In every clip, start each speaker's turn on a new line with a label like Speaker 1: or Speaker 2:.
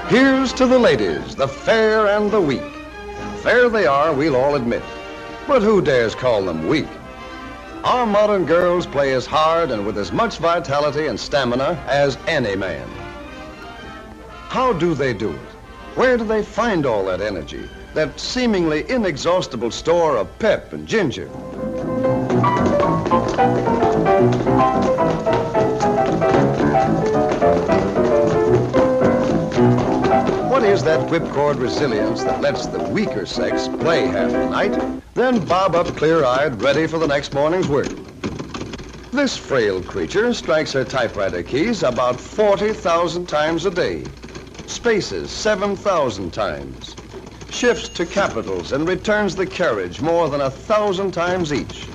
Speaker 1: Here's to the ladies, the fair and the weak. Fair they are, we'll all admit. But who dares call them weak? Our modern girls play as hard and with as much vitality and stamina as any man. How do they do it? Where do they find all that energy, that seemingly inexhaustible store of pep and ginger? What is that whipcord resilience that lets the weaker sex play half the night, then bob up clear-eyed, ready for the next morning's work? This frail creature strikes her typewriter keys about 40,000 times a day, spaces 7,000 times, shifts to capitals and returns the carriage more than 1,000 times each.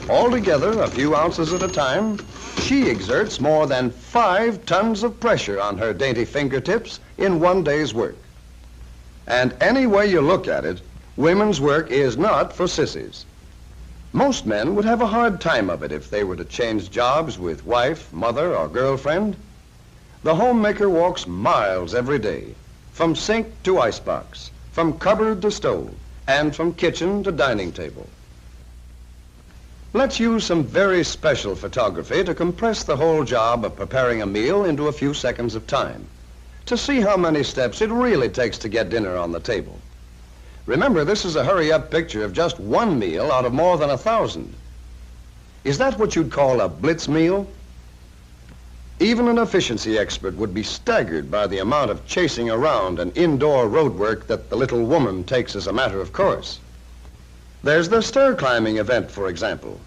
Speaker 1: Altogether, a few ounces at a time, she exerts more than 5 tons of pressure on her dainty fingertips in one day's work. And any way you look at it, women's work is not for sissies. Most men would have a hard time of it if they were to change jobs with wife, mother, or girlfriend. The homemaker walks miles every day, from sink to icebox, from cupboard to stove, and from kitchen to dining table. Let's use some very special photography to compress the whole job of preparing a meal into a few seconds of time, to see how many steps it really takes to get dinner on the table. Remember, this is a hurry-up picture of just one meal out of more than 1,000. Is that what you'd call a blitz meal? Even an efficiency expert would be staggered by the amount of chasing around and indoor road work that the little woman takes as a matter of course. There's the stair-climbing event, for example,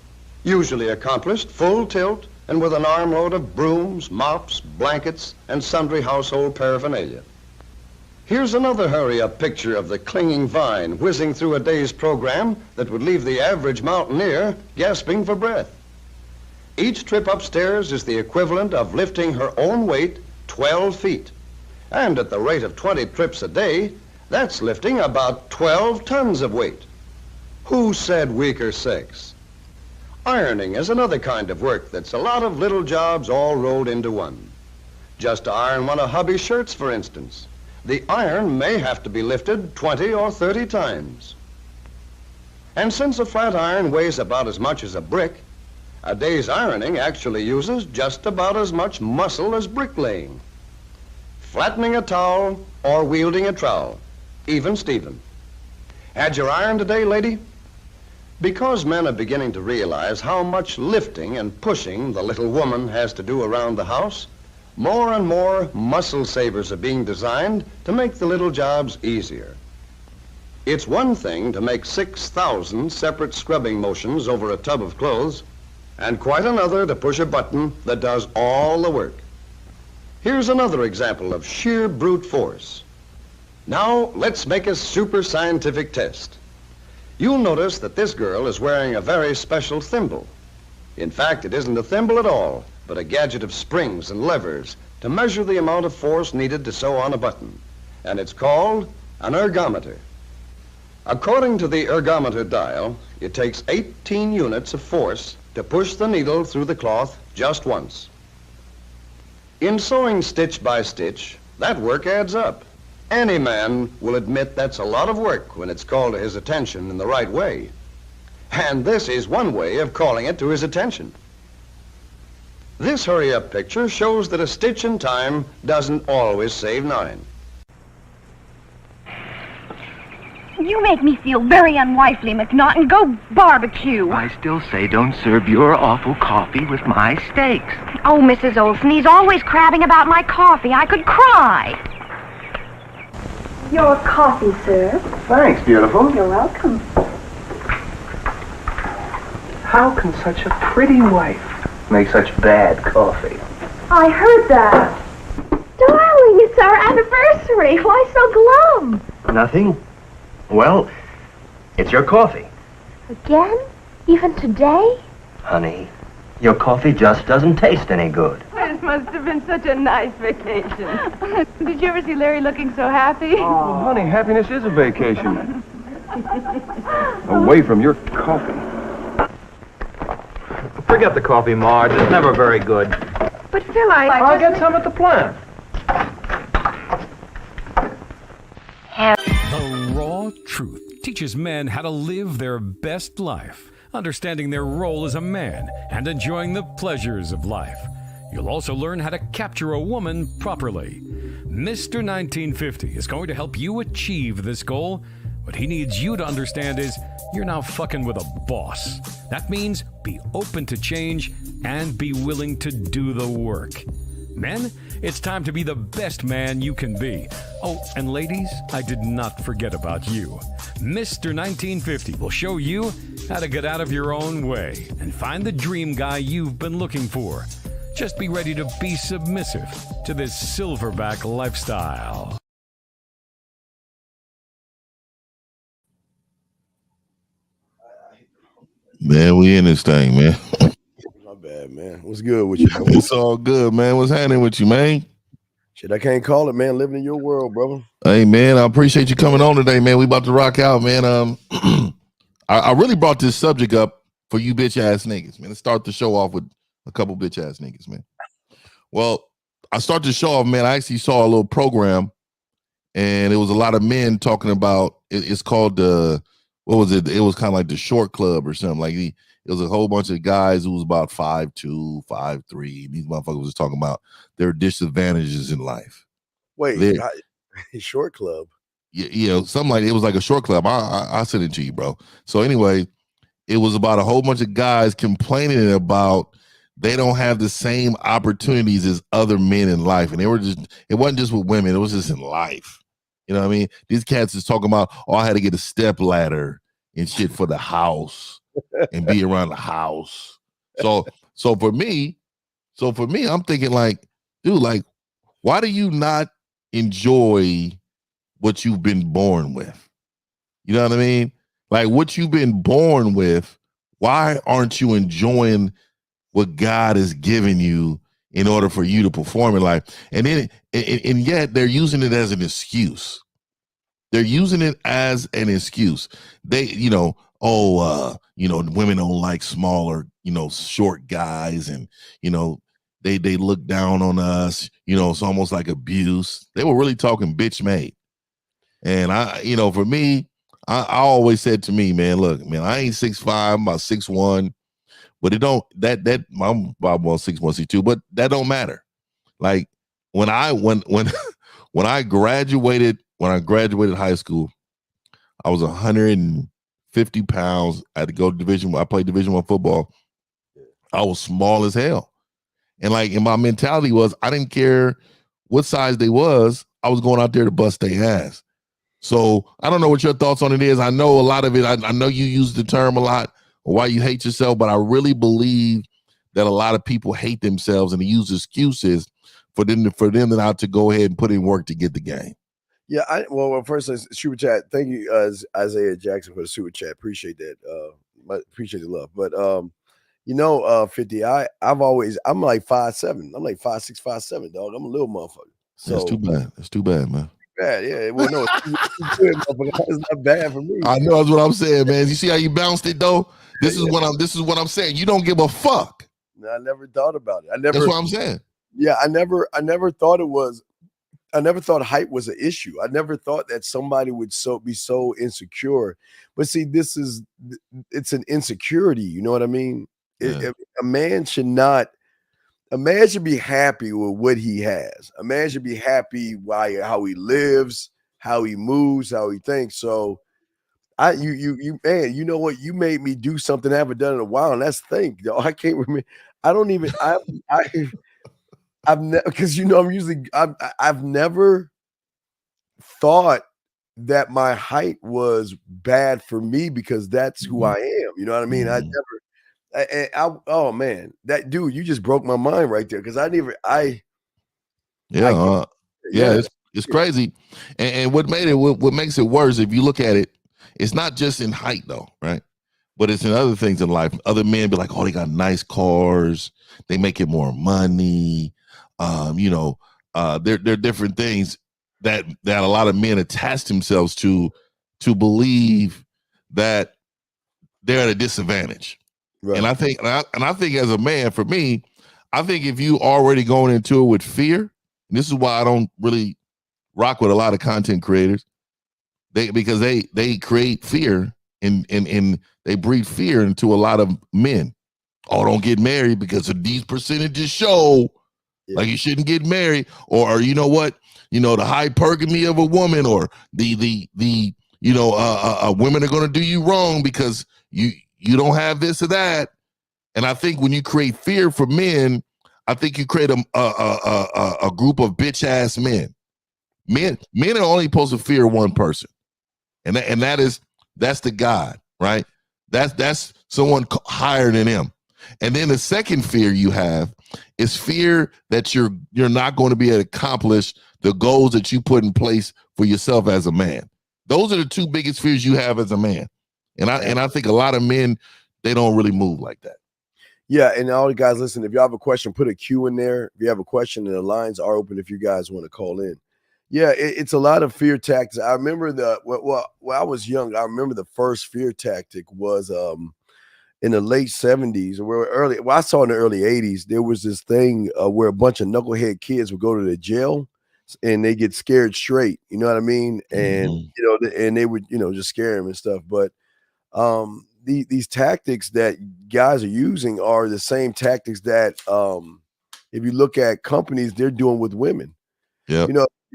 Speaker 1: usually accomplished full tilt and with an armload of brooms, mops, blankets, and sundry household paraphernalia. Here's another hurry-up picture of the clinging vine whizzing through a day's program that would leave the average mountaineer gasping for breath. Each trip upstairs is the equivalent of lifting her own weight 12 feet. And at the rate of 20 trips a day, that's lifting about 12 tons of weight. Who said weaker sex? Ironing is another kind of work that's a lot of little jobs all rolled into one. Just to iron one of hubby's shirts, for instance, the iron may have to be lifted 20 or 30 times. And since a flat iron weighs about as much as a brick, a day's ironing actually uses just about as much muscle as bricklaying. Flattening a towel or wielding a trowel, even Steven. Had your iron today, lady? Because men are beginning to realize how much lifting and pushing the little woman has to do around the house, more and more muscle savers are being designed to make the little jobs easier. It's one thing to make 6,000 separate scrubbing motions over a tub of clothes, and quite another to push a button that does all the work. Here's another example of sheer brute force. Now, let's make a super scientific test. You'll notice that this girl is wearing a very special thimble. In fact, it isn't a thimble at all, but a gadget of springs and levers to measure the amount of force needed to sew on a button. And it's called an ergometer. According to the ergometer dial, it takes 18 units of force to push the needle through the cloth just once. In sewing stitch by stitch, that work adds up. Any man will admit that's a lot of work when it's called to his attention in the right way. And this is one way of calling it to his attention. This hurry-up picture shows that a stitch in time doesn't always save 9.
Speaker 2: You make me feel very unwifely, McNaughton. Go barbecue.
Speaker 3: I still say don't serve your awful coffee with my steaks.
Speaker 2: Oh, Mrs. Olson, he's always crabbing about my coffee. I could cry.
Speaker 4: Your coffee, sir.
Speaker 3: Thanks, beautiful.
Speaker 4: You're welcome.
Speaker 3: How can such a pretty wife make such bad coffee?
Speaker 4: I heard that. Darling, it's our anniversary. Why so glum?
Speaker 3: Nothing. Well, it's your coffee.
Speaker 4: Again? Even today?
Speaker 3: Honey, your coffee just doesn't taste any good.
Speaker 5: This must have been such a nice vacation. Did you ever see Larry looking so happy?
Speaker 6: Oh, honey, happiness is a vacation. Away from your coffee.
Speaker 7: Forget the coffee, Marge. It's never very good.
Speaker 5: But Phil,
Speaker 7: I'll get some at the plant.
Speaker 8: The Raw Truth teaches men how to live their best life, understanding their role as a man and enjoying the pleasures of life. You'll also learn how to capture a woman properly. Mr. 1950 is going to help you achieve this goal. What he needs you to understand is you're now fucking with a boss. That means be open to change and be willing to do the work. Men, it's time to be the best man you can be. Oh, and ladies, I did not forget about you. Mr. 1950 will show you how to get out of your own way and find the dream guy you've been looking for. Just be ready to be submissive to this silverback lifestyle.
Speaker 9: Man, we in this thing, man.
Speaker 10: My bad, man. What's good with you, bro?
Speaker 9: It's all good, man. What's happening with you, man?
Speaker 10: Shit, I can't call it, man. Living in your world, brother.
Speaker 9: Hey, man, I appreciate you coming on today, man. We about to rock out, man. I really brought this subject up for you bitch ass niggas, man. Let's start the show off with a couple bitch ass niggas, man. Well, I start the show off, man. I actually saw a little program, and it was a lot of men talking about. It's called what was it? It was kind of like the Short Club or something. Like it was a whole bunch of guys who was about 5'2", 5'3". These motherfuckers was talking about their disadvantages in life.
Speaker 10: Wait, Short Club?
Speaker 9: Yeah, something like it was like a Short Club. I sent it to you, bro. So anyway, it was about a whole bunch of guys complaining about they don't have the same opportunities as other men in life. And it wasn't just with women, it was just in life. You know what I mean? These cats is talking about, oh, I had to get a step ladder and shit for the house and be around the house. So for me, I'm thinking like, dude, like, why do you not enjoy what you've been born with? You know what I mean? Like what you've been born with, why aren't you enjoying what God has given you in order for you to perform in life? And then, and yet they're using it as an excuse. They're using it as an excuse. They, women don't like smaller, short guys, and they look down on us. It's almost like abuse. They were really talking bitch made. And for me, I always said to me, man, look, man, I ain't 6'5", I'm about 6'1". But it don't I'm about 6'1", 6'2", but that don't matter. Like when I graduated high school, I was 150 pounds. I had to go to Division. I played Division I football. I was small as hell, and my mentality was I didn't care what size they was. I was going out there to bust their ass. So I don't know what your thoughts on it is. I know a lot of it. I know you use the term a lot. Why you hate yourself, but I really believe that a lot of people hate themselves and they use excuses for them not to go ahead and put in work to get the game.
Speaker 10: Yeah, first, super chat. Thank you, Isaiah Jackson, for the super chat. Appreciate that. Appreciate the love. But 50. I'm like 5'7". I'm like 5'6", 5'7", dog. I'm a little motherfucker. So
Speaker 9: that's too bad. That's too bad, man.
Speaker 10: Bad, yeah. Well, no, it's good, motherfucker. It's not bad for me.
Speaker 9: I know that's what I'm saying, man. You see how you bounced it though? This is what I'm saying. You don't give a fuck.
Speaker 10: No, I never thought about it.
Speaker 9: That's what I'm saying.
Speaker 10: Yeah, I never thought it was. I never thought height was an issue. I never thought that somebody would be so insecure. But see, it's an insecurity. You know what I mean? Yeah. A man should be happy with what he has. A man should be happy how he lives, how he moves, how he thinks. So man, you know what? You made me do something I haven't done in a while, and that's think. I can't remember. I don't even. I've never, because I've never thought that my height was bad for me because that's who I am. You know what I mean? I oh man, that dude, you just broke my mind right there because
Speaker 9: it's crazy. And what makes it worse, if you look at it, it's not just in height though, right? But it's in other things in life. Other men be like, oh, they got nice cars, they making more money. There are different things that a lot of men attach themselves to believe that they're at a disadvantage. Right. And I think as a man, for me, I think if you already going into it with fear, and this is why I don't really rock with a lot of content creators, because they create fear and they breed fear into a lot of men. Oh, don't get married because of these percentages show like you shouldn't get married, or you know what, the hypergamy of a woman, or the women are going to do you wrong because you don't have this or that. And I think when you create fear for men, I think you create a group of bitch ass men. Men are only supposed to fear one person, and that's the God, right? That's someone higher than him. And then the second fear you have is fear that you're not going to be able to accomplish the goals that you put in place for yourself as a man. Those are the two biggest fears you have as a man. And I think a lot of men, they don't really move like that.
Speaker 10: Yeah, and all you guys listen, if you have a question, put a Q in there. If you have a question, and the lines are open if you guys want to call in. Yeah, it's a lot of fear tactics. I remember when I was young, I remember the first fear tactic was in the late 70s or I saw in the early 80s, there was this thing where a bunch of knucklehead kids would go to the jail and they get scared straight. You know what I mean? And, and they would, just scare them and stuff. But these tactics that guys are using are the same tactics that if you look at companies, they're doing with women.
Speaker 9: Yeah.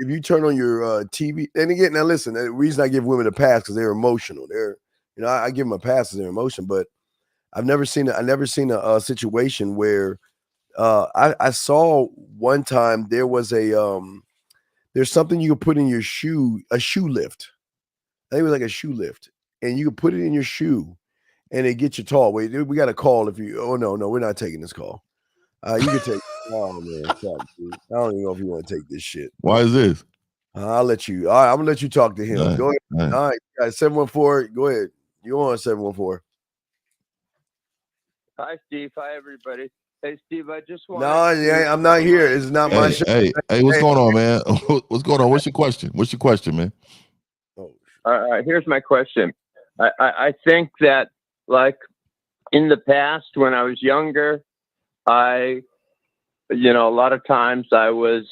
Speaker 10: If you turn on your TV, and again, now listen, the reason I give women a pass because they're emotional. I give them a pass because they're emotional, but I've never seen a situation where I saw one time there was there's something you can put in your shoe, a shoe lift. I think it was like a shoe lift, and you can put it in your shoe, and it gets you tall. Wait, we got a call if you. Oh no, we're not taking this call. You can take. Oh man, fuck, dude. I don't even know if you want to take this shit.
Speaker 9: Why is this?
Speaker 10: I'll let you. All right, I'm gonna let you talk to him. Go ahead. All right, 714. Go ahead. You on 714?
Speaker 11: Hi, Steve. Hi, everybody. Hey, Steve, I just want.
Speaker 10: No, I'm not here. It's not my show.
Speaker 9: Hey, what's going on, man? What's going on? What's your question? Man?
Speaker 11: All right, here's my question. I think that, like, in the past, when I was younger, a lot of times I was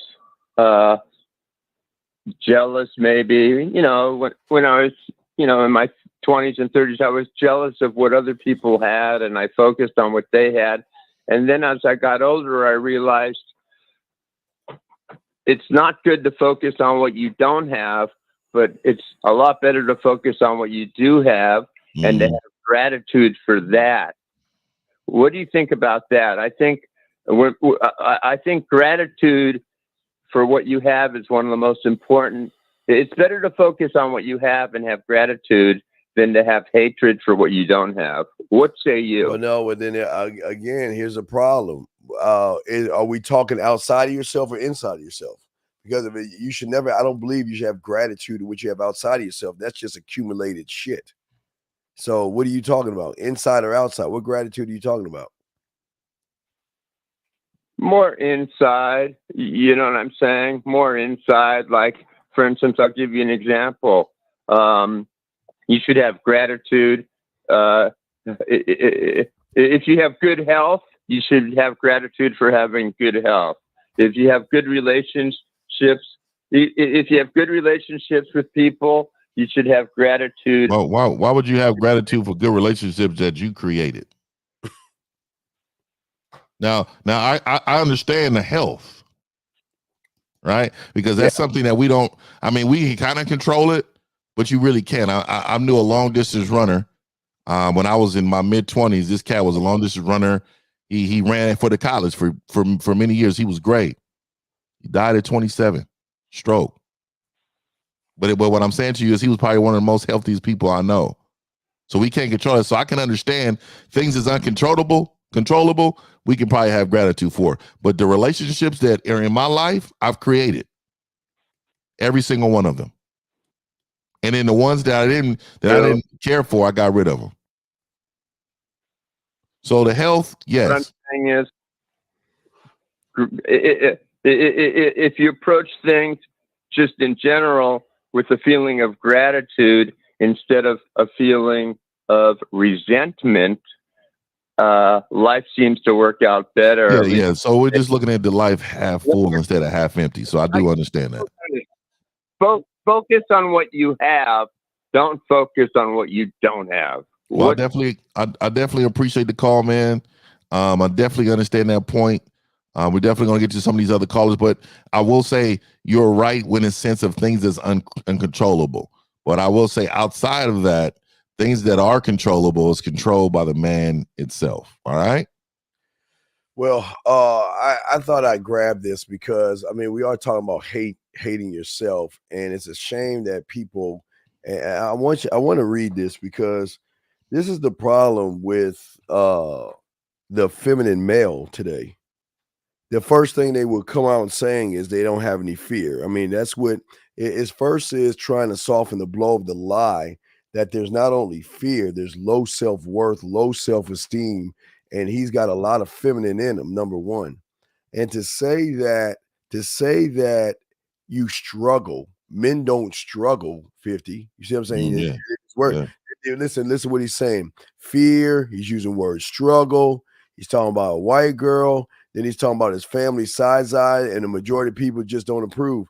Speaker 11: jealous, maybe, when I was, in my 20s and 30s, I was jealous of what other people had, and I focused on what they had. And then as I got older, I realized it's not good to focus on what you don't have, but it's a lot better to focus on what you do have and to have gratitude for that. What do you think about that? I think gratitude for what you have is one of the most important. It's better to focus on what you have and have gratitude than to have hatred for what you don't have. What say you?
Speaker 10: Well, no, but then again, here's a problem. Are we talking outside of yourself or inside of yourself? Because of it, you should never. I don't believe you should have gratitude to what you have outside of yourself. That's just accumulated shit. So, what are you talking about? Inside or outside? What gratitude are you talking about?
Speaker 11: More inside. You know what I'm saying? More inside. Like, for instance, I'll give you an example. You should have gratitude. If you have good health, you should have gratitude for having good health. If you have good relationships, with people, you should have gratitude.
Speaker 9: Well, why would you have gratitude for good relationships that you created? Now I understand the health, right? Because that's something that we don't. I mean, we kind of control it, but you really can't. I knew a long distance runner when I was in my mid-20s. This cat was a long distance runner. He ran for the college for many years. He was great. He died at 27, stroke. But what I'm saying to you is he was probably one of the most healthiest people I know. So we can't control it. So I can understand things is controllable, we can probably have gratitude for. But the relationships that are in my life, I've created. Every single one of them. And then the ones that I didn't care for, I got rid of them. So the health, yes.
Speaker 11: What I'm saying is, if you approach things just in general with a feeling of gratitude instead of a feeling of resentment, life seems to work out better.
Speaker 9: Yeah. So we're just looking at the life half full instead of half empty. So I do understand that.
Speaker 11: Focus on what you have Don't focus on what you don't have.
Speaker 9: Well, I definitely appreciate the call, man. I definitely understand that point. We're definitely going to get to some of these other callers, but I will say you're right when in sense of things that's uncontrollable. But I will say outside of that, things that are controllable is controlled by the man itself. All right.
Speaker 10: Well, I thought I'd grab this because I mean we are talking about hating yourself, and it's a shame that people. And I want to read this because this is the problem with the feminine male today. The first thing they will come out saying is they don't have any fear. I mean, that's what it first is, trying to soften the blow of the lie that there's not only fear, there's low self-worth, low self-esteem, and he's got a lot of feminine in him, number one. And to say that you struggle, men don't struggle, 50. You see what I'm saying?
Speaker 9: Yeah.
Speaker 10: Listen what he's saying. Fear, he's using word struggle. He's talking about a white girl. Then he's talking about his family side, and the majority of people just don't approve.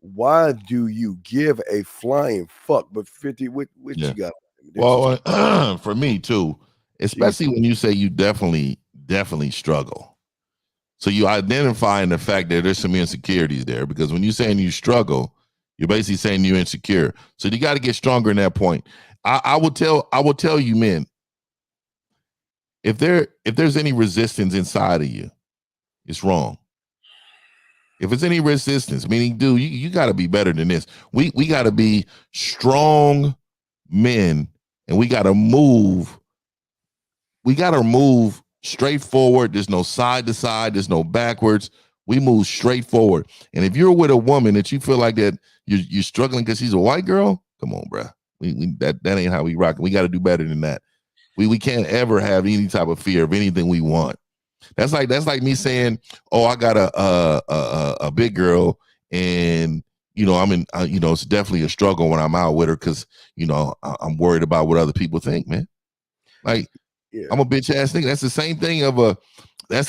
Speaker 10: Why do you give a flying fuck? But 50, what you got?
Speaker 9: Well, for me too, especially when you say you definitely struggle. So you identifying the fact that there's some insecurities there, because when you're saying you struggle, you're basically saying you're insecure. So you got to get stronger in that point. I will tell you, men, if there's any resistance inside of you, it's wrong. If it's any resistance, meaning, dude, you got to be better than this. We got to be strong men, and we got to move. We got to move straight forward. There's no side to side. There's no backwards. We move straight forward. And if you're with a woman that you feel like that you're struggling because she's a white girl, come on, bro. That ain't how we rock. We got to do better than that. We can't ever have any type of fear of anything we want. That's like me saying, "Oh, I got a big girl, and it's definitely a struggle when I'm out with her because I'm worried about what other people think, man. Like, I'm a bitch ass nigga. That's the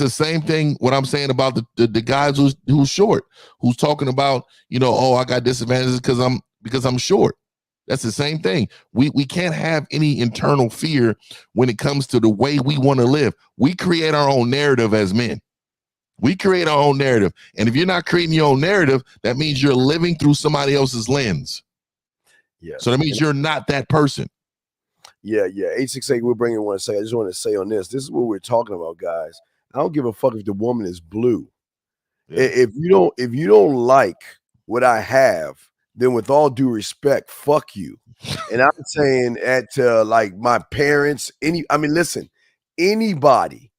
Speaker 9: same thing what I'm saying about the guys who's short, who's talking about I got disadvantages because I'm short. That's the same thing. We can't have any internal fear when it comes to the way we want to live. We create our own narrative as men. We create our own narrative. And if you're not creating your own narrative, that means you're living through somebody else's lens. Yeah. So that means you're not that person.
Speaker 10: Yeah. 868, we're bringing one to say. I just want to say on this. This is what we're talking about, guys. I don't give a fuck if the woman is blue. Yeah. If you don't like what I have, then with all due respect, fuck you. And I'm saying at like my parents, listen, anybody,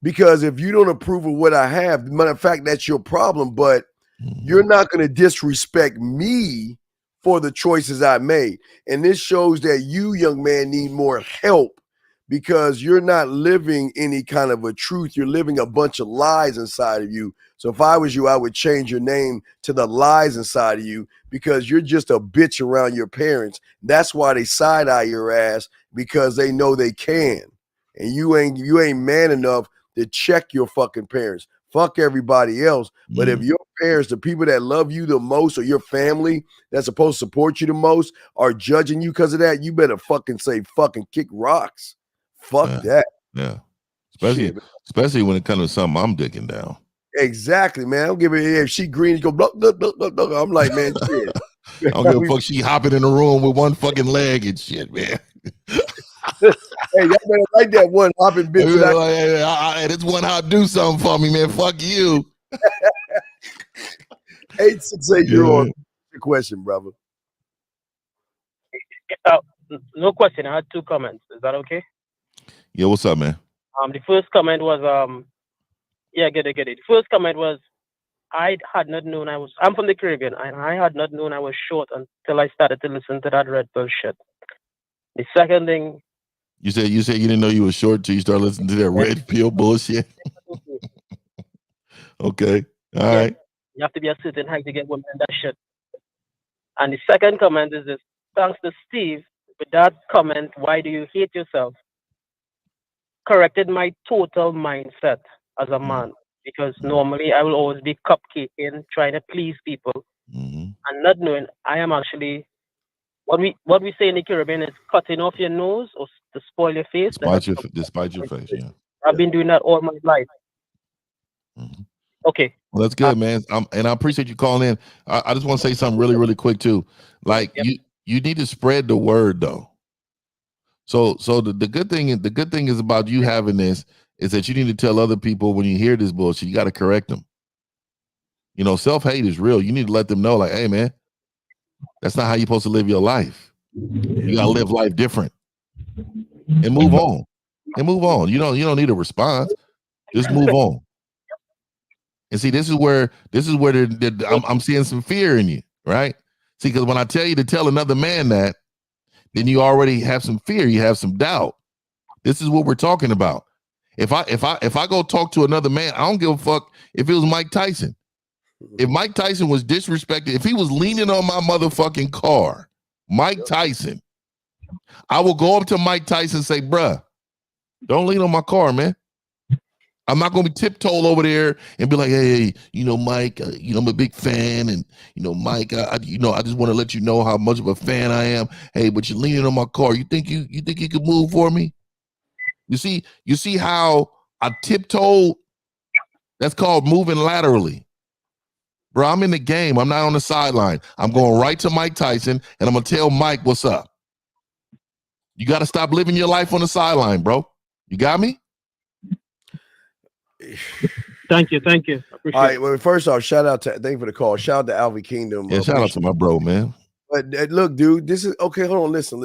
Speaker 10: because if you don't approve of what I have, matter of fact, that's your problem, but you're not going to disrespect me for the choices I made. And this shows that you, young man, need more help because you're not living any kind of a truth. You're living a bunch of lies inside of you. So if I was you, I would change your name to the lies inside of you because you're just a bitch around your parents. That's why they side eye your ass, because they know they can. And you ain't man enough to check your fucking parents. Fuck everybody else. But if your parents, the people that love you the most, or your family that's supposed to support you the most, are judging you because of that, you better fucking say fucking kick rocks. Fuck that.
Speaker 9: Yeah. Especially when it comes to something I'm digging down.
Speaker 10: Exactly, man. I don't give a if she green, you go blah, blah, blah, blah, blah. I'm like, man, shit.
Speaker 9: I don't give a fuck. She hopping in the room with one fucking leg and shit, man.
Speaker 10: Hey, y'all better like that one hopping bitch.
Speaker 9: Hey, this one hop do something for me, man. Fuck you.
Speaker 10: 868, you're on. Your question, brother.
Speaker 12: No question. I had two comments. Is that okay?
Speaker 9: Yeah, what's up, man?
Speaker 12: The first comment was get it. The first comment was I had not known I'm from the Caribbean, and I had not known I was short until I started to listen to that Red Pill shit. The second thing,
Speaker 9: you said you didn't know you were short till you started listening to that Red Pill bullshit. Okay, all right.
Speaker 12: You have to be a certain height to get women that shit. And the second comment is this: thanks to Steve, with that comment, why do you hate yourself? Corrected my total mindset as a man, because normally I will always be cupcaking, trying to please people, and not knowing I am actually what we say in the Caribbean is cutting off your nose or to spoil your face.
Speaker 9: Despite your face, yeah.
Speaker 12: I've been doing that all my life.
Speaker 9: Mm-hmm.
Speaker 12: Okay.
Speaker 9: Well, that's good, man. And I appreciate you calling in. I just want to say something really, really quick too. Like you need to spread the word though. So the good thing is about you having this is that you need to tell other people when you hear this bullshit, you got to correct them. You know, self-hate is real. You need to let them know, like, hey man, that's not how you're supposed to live your life. You gotta live life different. And move on. You don't need a response. Just move on. And see, this is where I'm seeing some fear in you, right? See, because when I tell you to tell another man that, then you already have some fear, you have some doubt. This is what we're talking about. If I go talk to another man, I don't give a fuck if it was Mike Tyson. If Mike Tyson was disrespected, if he was leaning on my motherfucking car, Mike Tyson, I will go up to Mike Tyson and say, bruh, don't lean on my car, man. I'm not going to be tiptoe over there and be like, hey, Mike, I'm a big fan. And, Mike, I just want to let you know how much of a fan I am. Hey, but you're leaning on my car. You think you could move for me? You see how I tiptoed? That's called moving laterally. Bro, I'm in the game. I'm not on the sideline. I'm going right to Mike Tyson, and I'm going to tell Mike what's up. You got to stop living your life on the sideline, bro. You got me?
Speaker 12: Thank you.
Speaker 10: All right. Well, first off, thank you for the call. Shout out to Alvy Kingdom.
Speaker 9: Yeah, shout out to my bro, man.
Speaker 10: But look, dude, this is okay. Hold on. Listen.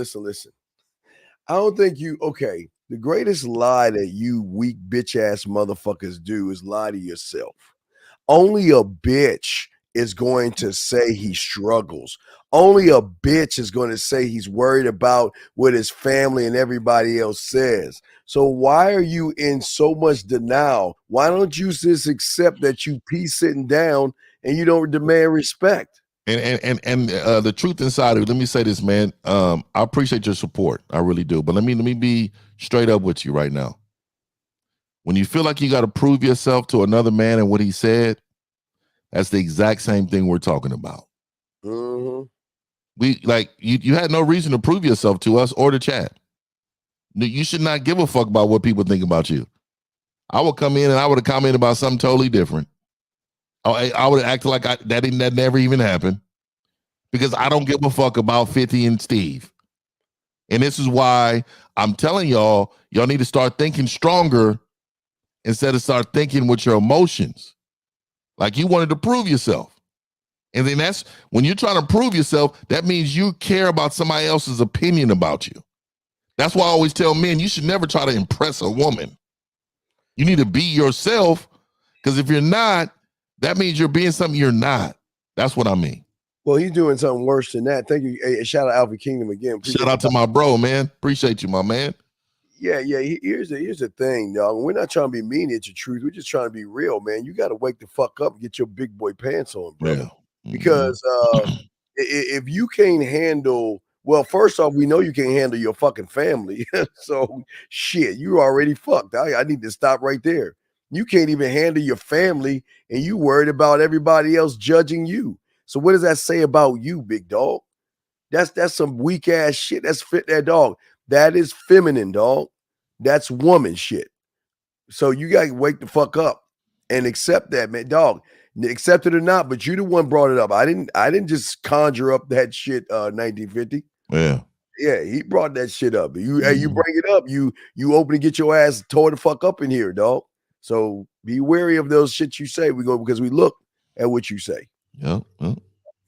Speaker 10: I don't think the greatest lie that you weak bitch ass motherfuckers do is lie to yourself. Only a bitch is going to say he struggles. Only a bitch is going to say he's worried about what his family and everybody else says. So why are you in so much denial? Why don't you just accept that you sitting down and you don't demand respect?
Speaker 9: And the truth inside of it, let me say this, man. I appreciate your support. I really do. But let me be straight up with you right now. When you feel like you got to prove yourself to another man and what he said, that's the exact same thing we're talking about.
Speaker 10: Mm-hmm.
Speaker 9: You had no reason to prove yourself to us or to chat. You should not give a fuck about what people think about you. I would come in and I would have commented about something totally different. I would have acted like that never even happened, because I don't give a fuck about 50 and Steve. And this is why I'm telling y'all need to start thinking stronger instead of start thinking with your emotions. Like you wanted to prove yourself. And then that's when you're trying to prove yourself, that means you care about somebody else's opinion about you. That's why I always tell men, you should never try to impress a woman. You need to be yourself, because if you're not, that means you're being something you're not. That's what I mean.
Speaker 10: Well, he's doing something worse than that. Thank you. Hey, shout out Alvy Kingdom again.
Speaker 9: Shout out to my bro, man. Appreciate you, my man.
Speaker 10: Yeah. Here's the thing, dog. We're not trying to be mean. It's the truth. We're just trying to be real, man. You got to wake the fuck up and get your big boy pants on, bro. Yeah. Because if you can't handle, well, first off, we know you can't handle your fucking family. So shit, you already fucked. I need to stop right there. You can't even handle your family, and you worried about everybody else judging you. So what does that say about you, big dog? That's some weak ass shit. That's fit that dog. That is feminine, dog. That's woman shit. So you gotta wake the fuck up and accept that, man, dog. Accept it or not, but you the one brought it up. I didn't just conjure up that shit 1950.
Speaker 9: Yeah.
Speaker 10: Yeah, he brought that shit up. You bring it up, you open and get your ass tore the fuck up in here, dog. So be wary of those shit you say. Because we look at what you say.
Speaker 9: Yeah.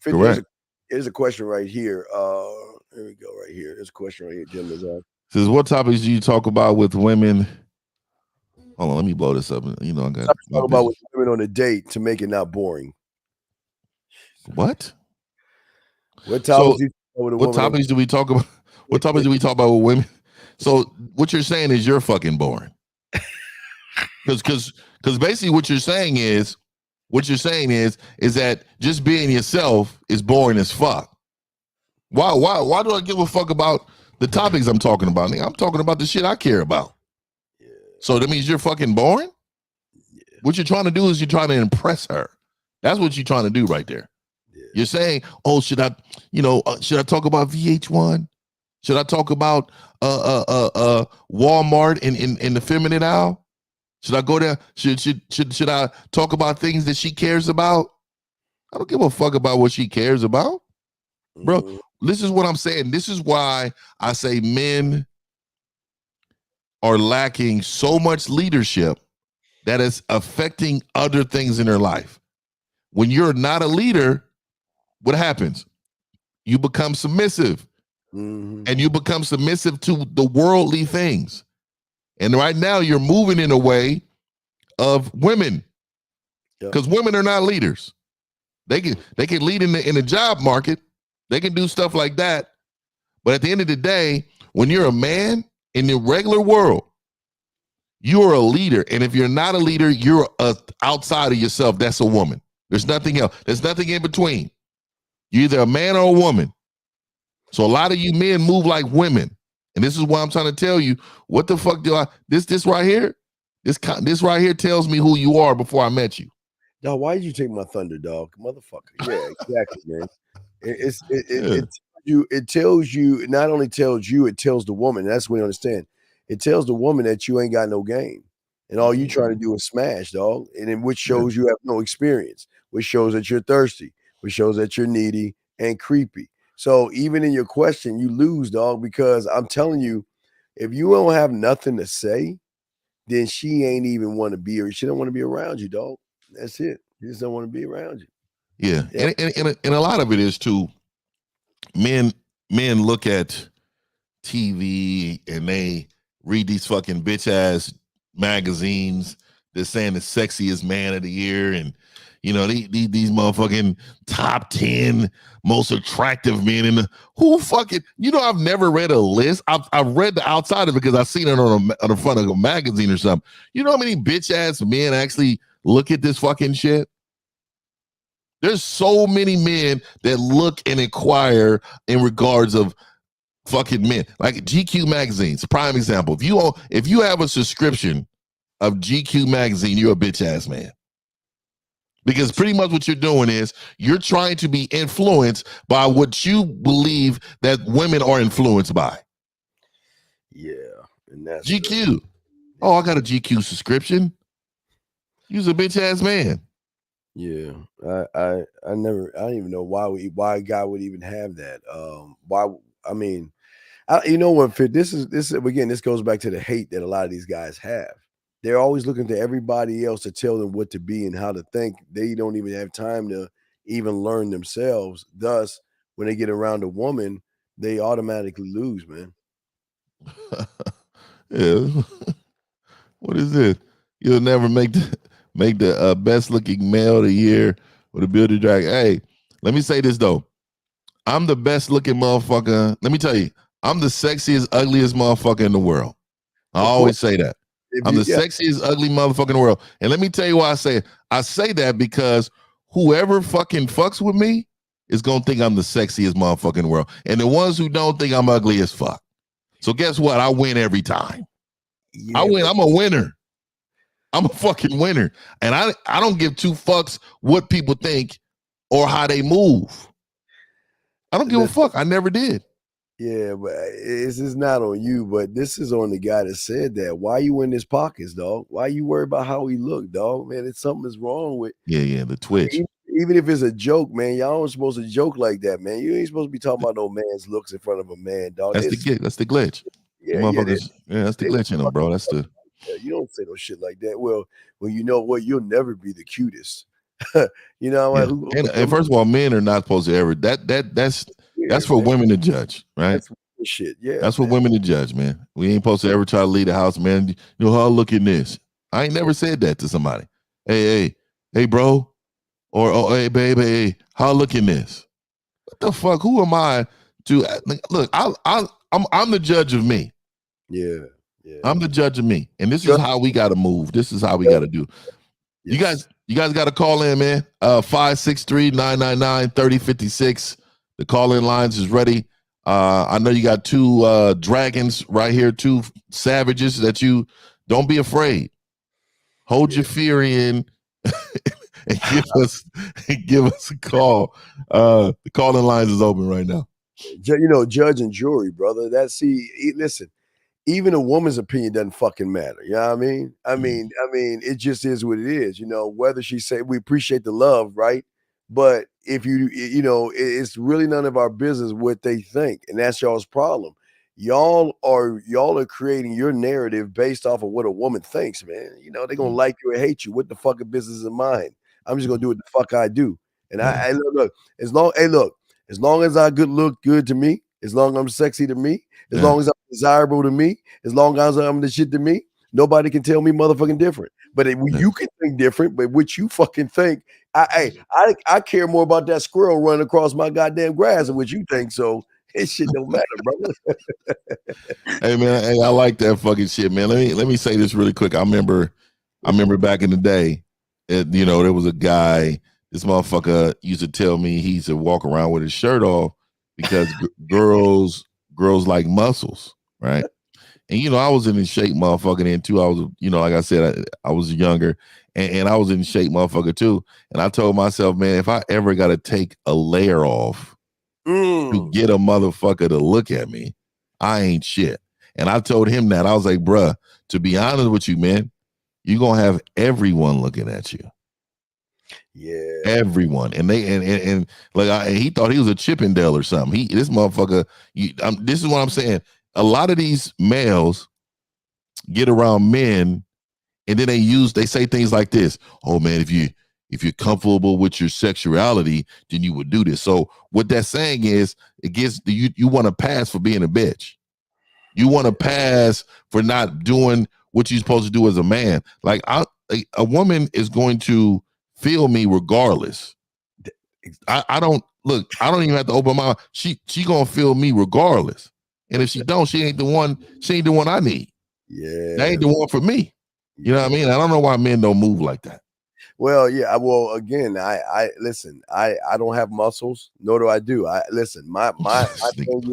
Speaker 9: Correct.
Speaker 10: Here's a question right here. There we go, right here. There's a question right here, Jim is on.
Speaker 9: Says, what topics do you talk about with women? Hold on, let me blow this up. I got
Speaker 10: talk about with women on a date to make it not boring.
Speaker 9: What?
Speaker 10: What topics
Speaker 9: do we talk about? What topics do we talk about with women? So what you're saying is you're fucking boring. Because basically what you're saying is that just being yourself is boring as fuck. Why do I give a fuck about the topics I'm talking about? I'm talking about the shit I care about. Yeah. So that means you're fucking boring? Yeah. What you're trying to do is you're trying to impress her. That's what you're trying to do right there. Yeah. You're saying, oh, should I talk about VH1? Should I talk about Walmart in the feminine aisle? Should I go there? Should I talk about things that she cares about? I don't give a fuck about what she cares about. Bro, this is what I'm saying. This is why I say men are lacking so much leadership that is affecting other things in their life. When you're not a leader, what happens? You become submissive. And you become submissive to the worldly things. And right now you're moving in a way of women. Because women are not leaders. They can lead in the job market. They can do stuff like that. But at the end of the day, when you're a man in the regular world, you're a leader. And if you're not a leader, you're outside of yourself. That's a woman. There's nothing else. There's nothing in between. You're either a man or a woman. So a lot of you men move like women. And this is why I'm trying to tell you, what the fuck this right here? This right here tells me who you are before I met you.
Speaker 10: Dog, why did you take my thunder, dog? Motherfucker. Yeah, exactly, man. It tells you, it not only tells you, it tells the woman. That's what we understand. It tells the woman that you ain't got no game. And all you trying to do is smash, dog. And in which shows you have no experience, which shows that you're thirsty, which shows that you're needy and creepy. So even in your question, you lose, dog, because I'm telling you, if you don't have nothing to say, then she ain't even want to be, or she don't want to be around you, dog. That's it. She just don't want to be around you.
Speaker 9: Yeah. And a lot of it is too, men look at TV and they read these fucking bitch ass magazines. They're saying the sexiest man of the year, and these motherfucking top 10 most attractive men in the I've never read a list. I've read the outside of it because I've seen it on the front of a magazine or something. You know how many bitch ass men actually look at this fucking shit? There's so many men that look and inquire in regards of fucking men. Like GQ magazines, prime example. If you have a subscription of GQ magazine, you're a bitch ass man. Because pretty much what you're doing is you're trying to be influenced by what you believe that women are influenced by.
Speaker 10: Yeah. And that's
Speaker 9: GQ. Oh, I got a GQ subscription. You's a bitch ass man.
Speaker 10: Yeah. I don't even know why a guy would even have that. This goes back to the hate that a lot of these guys have. They're always looking to everybody else to tell them what to be and how to think. They don't even have time to even learn themselves. Thus, when they get around a woman, they automatically lose, man.
Speaker 9: Yeah. What is it? You'll never make the best looking male of the year with a bearded dragon. Hey, let me say this though. I'm the best looking motherfucker. Let me tell you, I'm the sexiest, ugliest motherfucker in the world. I always say that. I'm the sexiest, ugly motherfucker in the world. And let me tell you why I say it. I say that because whoever fucking fucks with me is going to think I'm the sexiest motherfucker in the world. And the ones who don't think I'm ugly as fuck. So guess what? I win every time. I win. I'm a winner. I'm a fucking winner. And I don't give two fucks what people think or how they move. I don't give a fuck. I never did.
Speaker 10: Yeah, but this is not on you, but this is on the guy that said that. Why you in his pockets, dog? Why you worry about how he look, dog? Man, it's something is wrong with.
Speaker 9: Yeah, the twitch.
Speaker 10: Even if it's a joke, man, y'all aren't supposed to joke like that, man. You ain't supposed to be talking about no man's looks in front of a man, dog.
Speaker 9: That's the glitch. Yeah, that's the glitch in them, bro. That's the.
Speaker 10: You don't say no shit like that. Well, you know what? You'll never be the cutest. You know,
Speaker 9: and first of all, men are not supposed to ever. That's for women to judge, right?
Speaker 10: That's shit. Yeah,
Speaker 9: that's for women to judge, man. We ain't supposed to ever try to lead the house, man. You know how I look at this. I ain't never said that to somebody. Hey, bro, or hey, baby, hey, how I look in this? What the fuck? Who am I to look? I'm the judge of me.
Speaker 10: Yeah.
Speaker 9: I'm the judge of me, and this is how we got to move. This is how we got to do. Yes. You guys got to call in, man. 563-999-3056. The call-in lines is ready. I know you got two dragons right here, two savages that you don't be afraid. Hold your fear in and give us a call. The calling lines is open right now.
Speaker 10: Judge and jury, brother. Listen, even a woman's opinion doesn't fucking matter. You know what I mean? I mean, it just is what it is. Whether she say we appreciate the love, right? But if it's really none of our business what they think, and that's y'all's problem. Y'all are creating your narrative based off of what a woman thinks, man. They're gonna like you or hate you. What the fuck of business is mine? I'm just gonna do what the fuck I do. And I look, as long as I look good to me, as long as I'm sexy to me, as long as I'm desirable to me, as long as I'm the shit to me, nobody can tell me motherfucking different. But you can think different, but what you fucking think, I care more about that squirrel running across my goddamn grass than what you think. So it shit don't matter, brother.
Speaker 9: Hey man, I like that fucking shit, man. Let me say this really quick. I remember back in the day, there was a guy. This motherfucker used to tell me he used to walk around with his shirt off because girls like muscles, right? And I was in shape, motherfucker. Then too, I was, like I said, I was younger, and I was in shape, motherfucker too. And I told myself, man, if I ever got to take a layer off to get a motherfucker to look at me, I ain't shit. And I told him that. I was like, bruh, to be honest with you, man, you're gonna have everyone looking at you.
Speaker 10: Yeah,
Speaker 9: everyone, and he thought he was a Chippendale or something. This motherfucker. This is what I'm saying. A lot of these males get around men, and then they say things like this. Oh man, if you're comfortable with your sexuality, then you would do this. So what that's saying is, it gets you want to pass for being a bitch. You want to pass for not doing what you're supposed to do as a man. Like a woman is going to feel me regardless. I don't even have to open my mouth. She gonna feel me regardless. And if she don't, she ain't the one I need.
Speaker 10: Yeah.
Speaker 9: That ain't the one for me. You know what I mean? I don't know why men don't move like that.
Speaker 10: Well, yeah. Well, again, I listen. I don't have muscles, nor do I do. I listen. My thing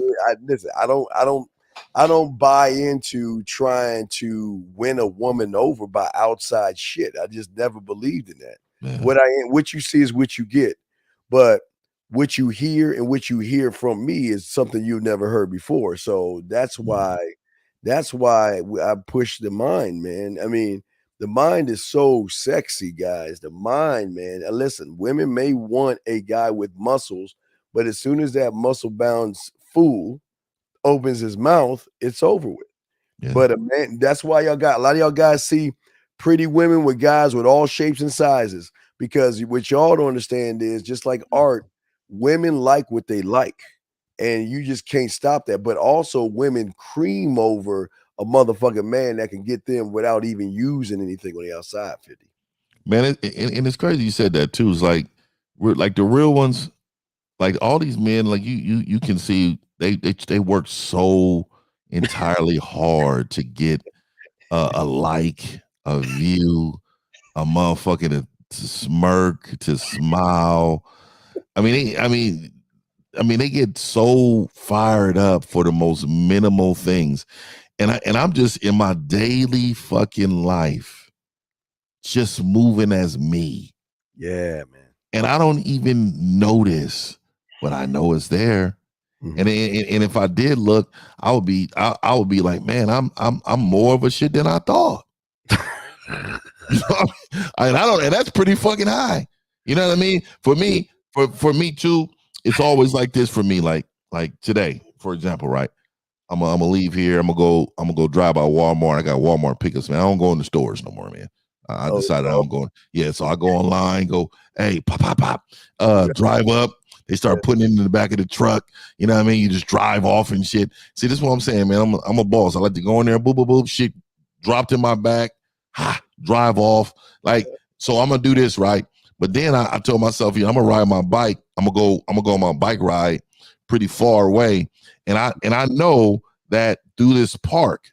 Speaker 10: is, I don't buy into trying to win a woman over by outside shit. I just never believed in that. Man. What you see is what you get, but what you hear and what you hear from me is something you've never heard before. So that's why I push the mind, man. I mean, the mind is so sexy, guys. The mind, man. And listen, women may want a guy with muscles, but as soon as that muscle-bound fool opens his mouth, it's over with. Yeah. But a man, that's why a lot of y'all guys see pretty women with guys with all shapes and sizes, because what y'all don't understand is, just like art, women like what they like, and you just can't stop that. But also, women cream over a motherfucking man that can get them without even using anything on the outside. 50
Speaker 9: man, and it's crazy you said that too. It's like, we're like the real ones, like all these men, like you can see they work so entirely hard to get a like, a view, a motherfucker to smirk, to smile. I mean, they get so fired up for the most minimal things. And I'm just in my daily fucking life, just moving as me.
Speaker 10: Yeah, man.
Speaker 9: And I don't even notice, but I know it's there. Mm-hmm. And if I did look, I would be like, man, I'm more of a shit than I thought. And that's pretty fucking high. You know what I mean? For me too, it's always like this for me. Like today, for example, right? I'm gonna leave here. I'm gonna go drive by Walmart. I got Walmart pickups, man. I don't go in the stores no more, man. I decided I'm going. Yeah, so I go online, go, hey, pop, drive up. They start putting it in the back of the truck. You know what I mean? You just drive off and shit. See, this is what I'm saying, man. I'm a boss. I like to go in there, boop, boop, boop, shit dropped in my back, drive off. Like, so I'm gonna do this, right? But then I told myself, I'm gonna ride my bike. I'm gonna go on my bike ride pretty far away. And I know that through this park,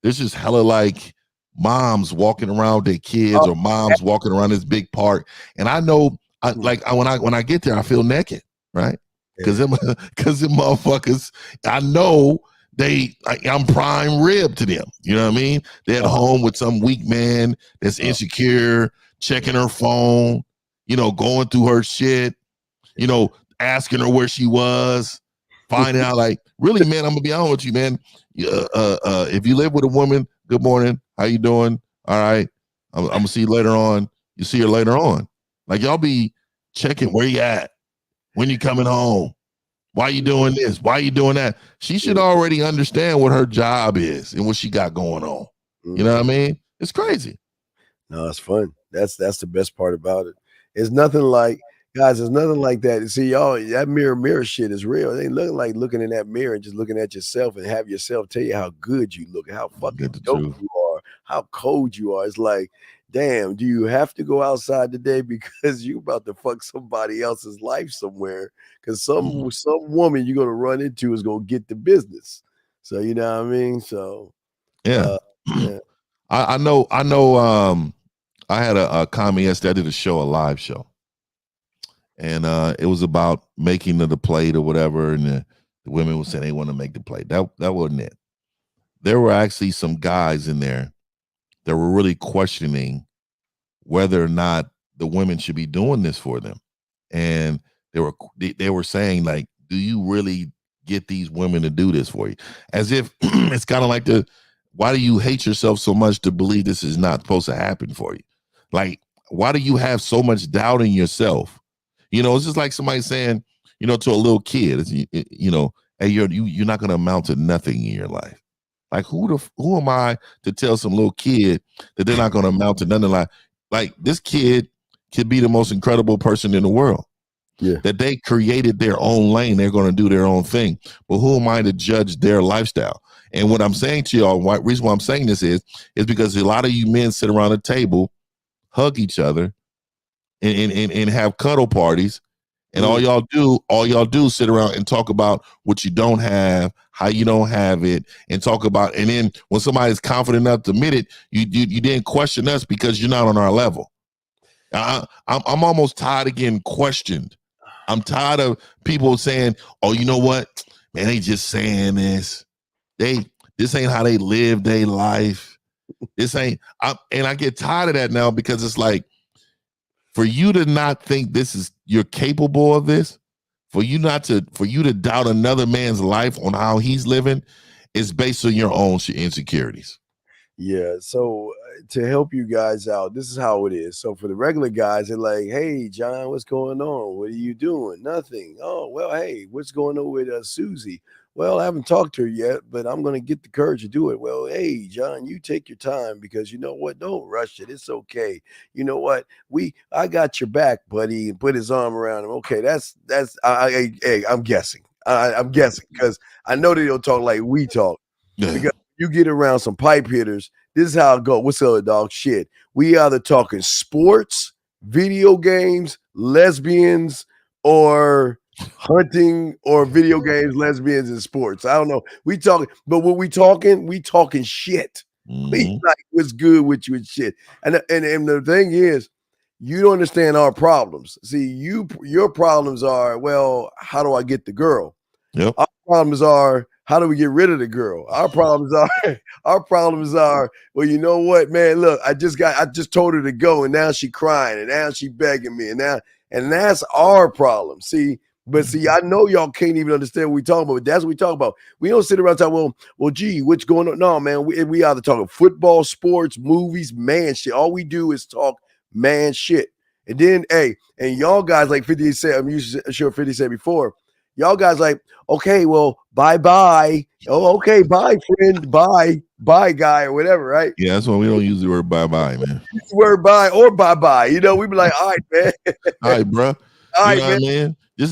Speaker 9: there's just hella like moms walking around with their kids, or moms walking around this big park. And I know, when I get there, I feel naked, right? Because them motherfuckers, I know I'm prime rib to them. You know what I mean? They're at home with some weak man that's insecure, checking her phone. going through her shit, asking her where she was, finding out like, really, man, I'm gonna be honest with you, man. If you live with a woman, good morning, how you doing? All right, I'm gonna see you later on. You see her later on. Like, y'all be checking where you at, when you coming home, why you doing this, why you doing that. She should already understand what her job is and what she got going on. You know what I mean? It's crazy.
Speaker 10: No, it's fun. That's the best part about it. It's nothing like, guys, it's nothing like that. See, y'all, that mirror shit is real. It ain't nothing like looking in that mirror and just looking at yourself and have yourself tell you how good you look, how fucking dope you are, how cold you are. It's like, damn, do you have to go outside today because you about to fuck somebody else's life somewhere? Because some woman you're gonna run into is gonna get the business. So you know what I mean? So
Speaker 9: yeah. I know. I had a comment yesterday. I did a live show, and it was about making the plate or whatever. And the women were saying they want to make the plate. That wasn't it. There were actually some guys in there that were really questioning whether or not the women should be doing this for them, and they were saying, like, do you really get these women to do this for you? As if it's kind of like why do you hate yourself so much to believe this is not supposed to happen for you? Like, why do you have so much doubt in yourself? It's just like somebody saying, to a little kid, hey, you're not going to amount to nothing in your life. Like, who am I to tell some little kid that they're not going to amount to nothing? Like this kid could be the most incredible person in the world. Yeah. That they created their own lane. They're going to do their own thing. But who am I to judge their lifestyle? And what I'm saying to y'all, reason why I'm saying this is because a lot of you men sit around a table, hug each other, and have cuddle parties, and all y'all do is sit around and talk about what you don't have, how you don't have it, and talk about. And then when somebody's confident enough to admit it, you didn't question us because you're not on our level. I'm almost tired of getting questioned. I'm tired of people saying, "Oh, you know what, man? They just saying this. This ain't how they live their life. This ain't." And I get tired of that now because it's like, for you to not think you're capable of this, for you to doubt another man's life on how he's living, is based on your own insecurities.
Speaker 10: Yeah. So to help you guys out, this is how it is. So for the regular guys, they're like, "Hey, John, what's going on? What are you doing?" "Nothing." "Oh, well, hey, what's going on with Susie?" "Well, I haven't talked to her yet, but I'm going to get the courage to do it." "Well, hey, John, you take your time because you know what? Don't rush it. It's okay. You know what? I got your back, buddy," and put his arm around him. Okay, I'm guessing. I'm guessing because I know they don't talk like we talk. Yeah. Because you get around some pipe hitters, this is how it goes. What's up, dog? Shit. We either talking sports, video games, lesbians, or hunting, or video games, lesbians, and sports. I don't know. We talking, but when we talking shit. We like what's good with you and shit. And the thing is, you don't understand our problems. See, your problems are, well, how do I get the girl?
Speaker 9: Yep.
Speaker 10: Our problems are, how do we get rid of the girl? Our problems are, well, you know what, man? Look, I just told her to go, and now she crying, and now she begging me, and that's our problem. See, I know y'all can't even understand what we talking about, but that's what we talk about. We don't sit around and talk, well, gee, what's going on? No, man, we either talking football, sports, movies, man shit. All we do is talk man shit. And then, hey, and y'all guys, like 50 said, I'm sure 50 said before, y'all guys like, okay, well, bye-bye. Oh, okay, bye, friend. Bye, guy, or whatever, right?
Speaker 9: Yeah, that's why we don't use the word bye-bye, man.
Speaker 10: Use the word bye or bye-bye. We be like, all right, man.
Speaker 9: All right, bro.
Speaker 10: All right,
Speaker 9: man.
Speaker 10: What I mean?
Speaker 9: This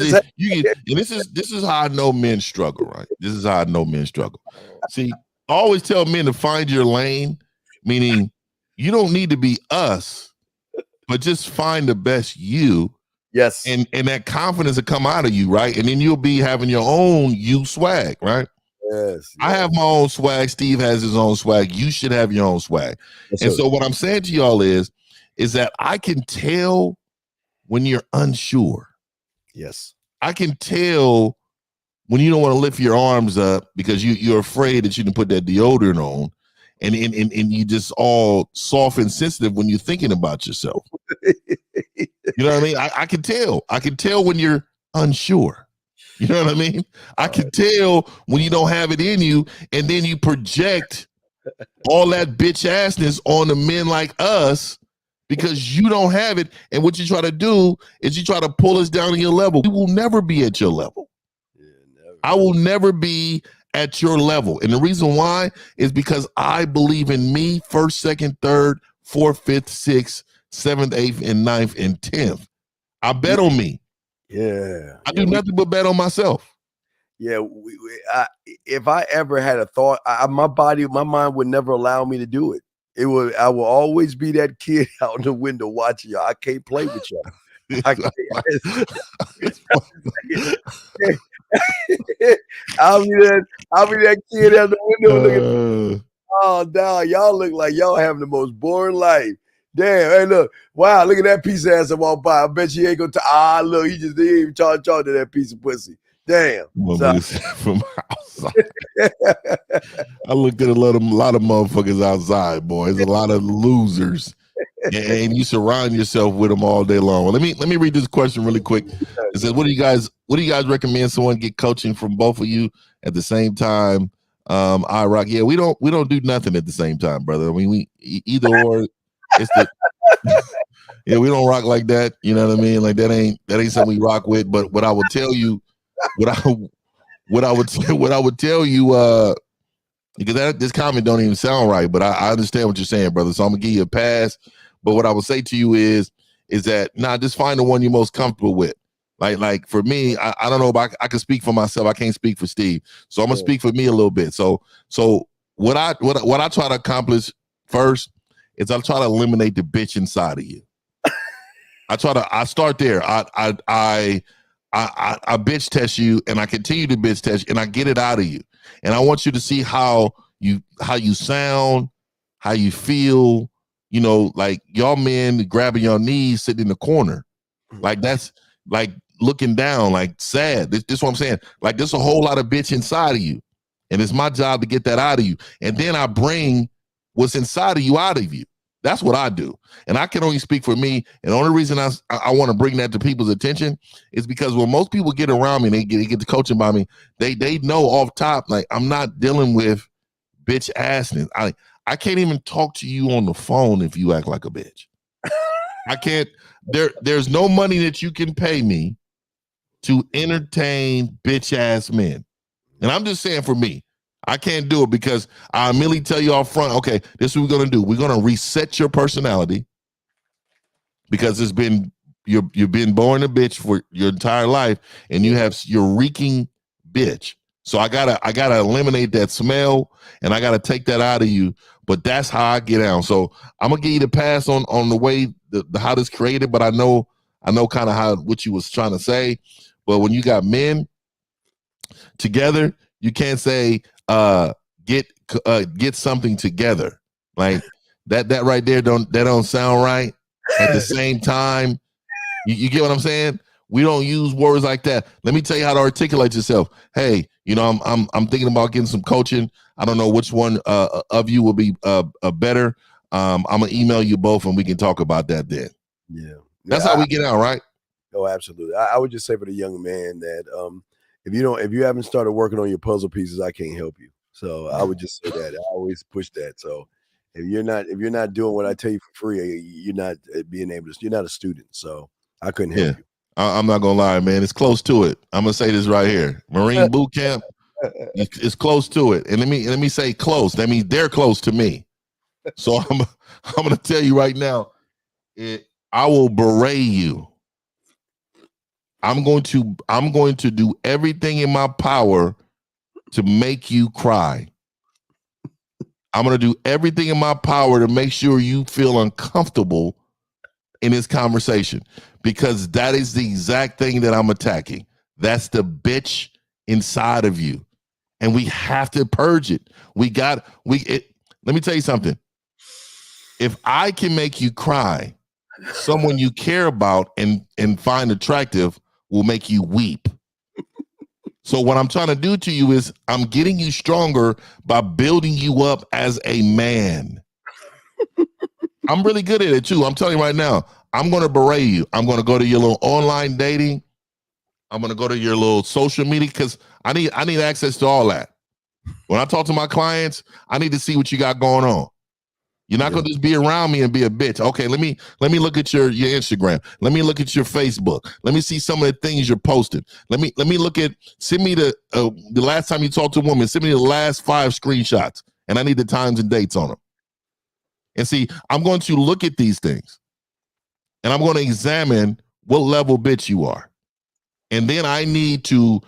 Speaker 9: is how I know men struggle, right? This is how I know men struggle. See, I always tell men to find your lane, meaning you don't need to be us, but just find the best you.
Speaker 10: Yes.
Speaker 9: And that confidence will come out of you, right? And then you'll be having your own you swag, right?
Speaker 10: Yes.
Speaker 9: I have my own swag. Steve has his own swag. You should have your own swag. Yes, and so what I'm saying to y'all is that I can tell when you're unsure.
Speaker 10: Yes.
Speaker 9: I can tell when you don't want to lift your arms up because you're afraid that you can put that deodorant on, and you just all soft and sensitive when you're thinking about yourself. You know what I mean? I can tell. I can tell when you're unsure. You know what I mean? I can tell when you don't have it in you, and then you project all that bitch assness on the men like us because you don't have it. And what you try to do is you try to pull us down to your level. We will never be at your level. I will never be at your level. And the reason why is because I believe in me first, second, third, fourth, fifth, sixth, seventh, eighth, and ninth, and 10th. I bet on me.
Speaker 10: Yeah.
Speaker 9: I do nothing but bet on myself.
Speaker 10: Yeah. If I ever had a thought, my mind would never allow me to do it. I will always be that kid out in the window watching y'all. I can't play with y'all. I can't. I'll be that kid out the window looking. Oh, dog, y'all look like y'all having the most boring life. Damn, hey, look, wow, look at that piece of ass that walked by. I bet you ain't gonna look, he just didn't even talk to that piece of pussy. Damn.
Speaker 9: From outside. I looked at a lot of motherfuckers outside, boy. There's a lot of losers. And you surround yourself with them all day long. Well, let me read this question really quick. It says, what do you guys recommend someone get coaching from both of you at the same time? I rock. Yeah, we don't do nothing at the same time, brother. I mean, we either or. It's the yeah, we don't rock like that. You know what I mean? Like that ain't something we rock with. But what I would tell you, what I would tell you, because this comment don't even sound right. But I understand what you're saying, brother. So I'm gonna give you a pass. But what I would say to you is that just find the one you're most comfortable with. Like for me, I don't know if I can speak for myself. I can't speak for Steve. So I'm gonna speak for me a little bit. So what I try to accomplish first is I try to eliminate the bitch inside of you. I start there. I bitch test you, and I continue to bitch test you, and I get it out of you. And I want you to see how you sound, how you feel. You know, like y'all men grabbing your knees, sitting in the corner, like that's like looking down, like sad. This is what I'm saying. Like there's a whole lot of bitch inside of you, and it's my job to get that out of you. And then I bring what's inside of you out of you. That's what I do. And I can only speak for me. And the only reason I want to bring that to people's attention is because when most people get around me and they get to coaching by me, they know off top, like I'm not dealing with bitch assness. I can't even talk to you on the phone if you act like a bitch. I can't. There's no money that you can pay me to entertain bitch ass men. And I'm just saying for me, I can't do it because I immediately tell you off front, okay, this is what we're gonna do. We're gonna reset your personality because you've been born a bitch for your entire life, and you're reeking bitch. So I gotta eliminate that smell, and I gotta take that out of you. But that's how I get down. So I'm gonna give you the pass on the way how this created, but I know kind of what you was trying to say. But when you got men together, you can't say get something together. Like that right there don't sound right. At the same time, you get what I'm saying? We don't use words like that. Let me tell you how to articulate yourself. Hey, you know, I'm thinking about getting some coaching. I don't know which one of you will be better. I'm gonna email you both and we can talk about that then.
Speaker 10: Yeah.
Speaker 9: That's how we get out, right?
Speaker 10: Oh, absolutely. I would just say for the young man that if you haven't started working on your puzzle pieces, I can't help you. So I would just say that. I always push that. So if you're not doing what I tell you for free, you're not being able to. You're not a student. So I couldn't help you.
Speaker 9: I'm not gonna lie, man. It's close to it. I'm gonna say this right here. Marine boot camp. It's close to it. And let me say close. That means they're close to me. So I'm gonna tell you right now. I will beret you. I'm going to do everything in my power to make you cry. I'm going to do everything in my power to make sure you feel uncomfortable in this conversation, because that is the exact thing that I'm attacking. That's the bitch inside of you. And we have to purge it. Let me tell you something. If I can make you cry, someone you care about and find attractive will make you weep. So what I'm trying to do to you is I'm getting you stronger by building you up as a man. I'm really good at it too. I'm telling you right now, I'm going to berate you. I'm going to go to your little online dating. I'm going to go to your little social media because I need access to all that. When I talk to my clients, I need to see what you got going on. You're not going to just be around me and be a bitch. Okay, let me look at your Instagram. Let me look at your Facebook. Let me see some of the things you're posting. Let me look at, send me the last time you talked to a woman, send me the last 5 screenshots, and I need the times and dates on them. And see, I'm going to look at these things, and I'm going to examine what level bitch you are. And then I need to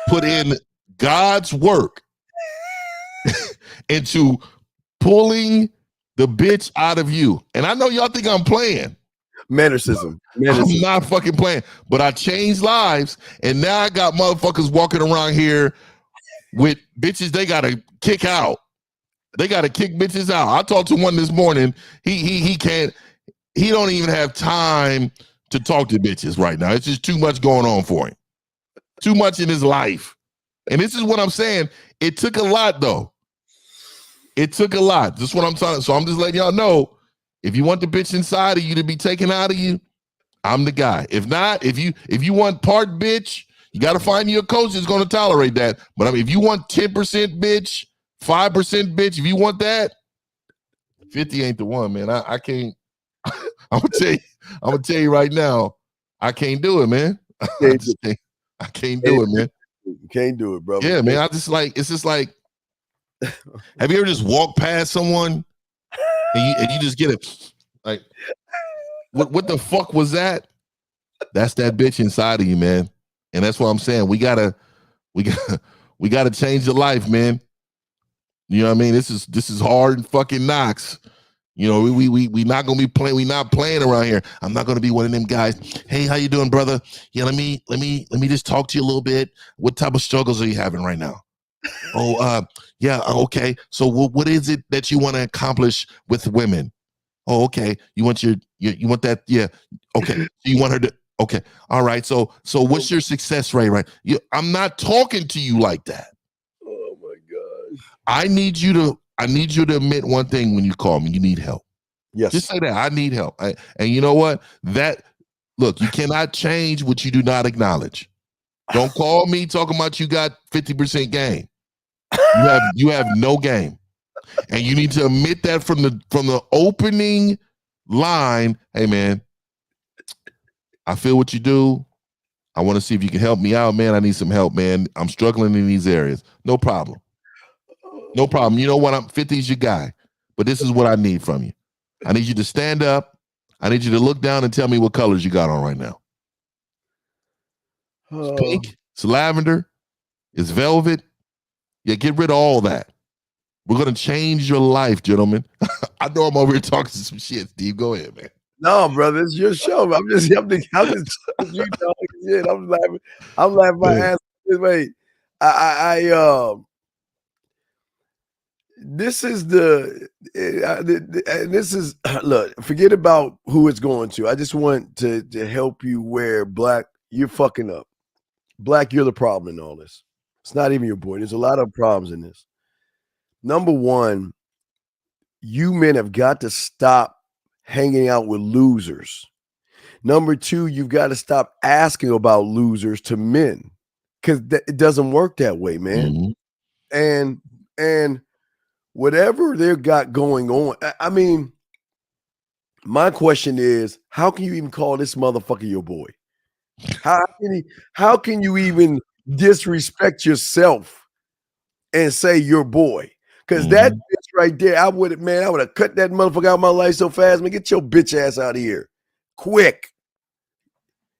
Speaker 9: put in God's work into pulling the bitch out of you. And I know y'all think I'm playing.
Speaker 10: Mannerism.
Speaker 9: I'm not fucking playing. But I changed lives, and now I got motherfuckers walking around here with bitches they gotta kick out. They gotta kick bitches out. I talked to one this morning. He don't even have time to talk to bitches right now. It's just too much going on for him. Too much in his life. And this is what I'm saying. It took a lot though. It took a lot. That's what I'm telling. So I'm just letting y'all know, if you want the bitch inside of you to be taken out of you, I'm the guy. If not, if you want part bitch, you got to find you a coach that's going to tolerate that. But I mean, if you want 10% bitch, 5% bitch, if you want that, 50 ain't the one, man. I can't. I'm gonna tell you right now, I can't do it, man. I can't do it, man.
Speaker 10: You can't do it, bro.
Speaker 9: Yeah, man. It's just like. Have you ever just walked past someone and you just get it like, what the fuck was that? That's that bitch inside of you, man. And that's what I'm saying. We gotta change the life, man. You know what I mean? This is hard fucking knocks. You know, we not gonna be playing. We not playing around here. I'm not gonna be one of them guys. Hey, how you doing, brother? Yeah, let me just talk to you a little bit. What type of struggles are you having right now? Yeah, okay. So what is it that you want to accomplish with women? Oh, okay. You want you want that? Yeah. Okay. You want her to? Okay. All right. So what's your success rate? Right. I'm not talking to you like that.
Speaker 10: Oh my gosh.
Speaker 9: I need you to admit one thing when you call me. You need help.
Speaker 10: Yes.
Speaker 9: Just say that. I need help. And you know what? Look, you cannot change what you do not acknowledge. Don't call me talking about you got 50% game. You have no game, and you need to admit that from the opening line. Hey, man, I feel what you do. I want to see if you can help me out, man. I need some help, man. I'm struggling in these areas. No problem. No problem. You know what? 50's your guy, but this is what I need from you. I need you to stand up. I need you to look down and tell me what colors you got on right now. It's pink. It's lavender. It's velvet. Yeah, get rid of all that. We're going to change your life, gentlemen. I know I'm over here talking some shit, Steve. Go ahead, man.
Speaker 10: No, brother, it's your show. I'm just you talking shit. I'm laughing my ass. Wait, this is this is look, forget about who it's going to. I just want to help you where Black, you're fucking up. Black, you're the problem in all this. It's not even your boy. There's a lot of problems in this. Number one, you men have got to stop hanging out with losers. Number two, you've got to stop asking about losers to men, because it doesn't work that way, man. Mm-hmm. And whatever they've got going on, I mean, my question is, how can you even call this motherfucker your boy? How can you even disrespect yourself and say your boy? Because that bitch right there, I would have cut that motherfucker out of my life so fast. Man, get your bitch ass out of here quick.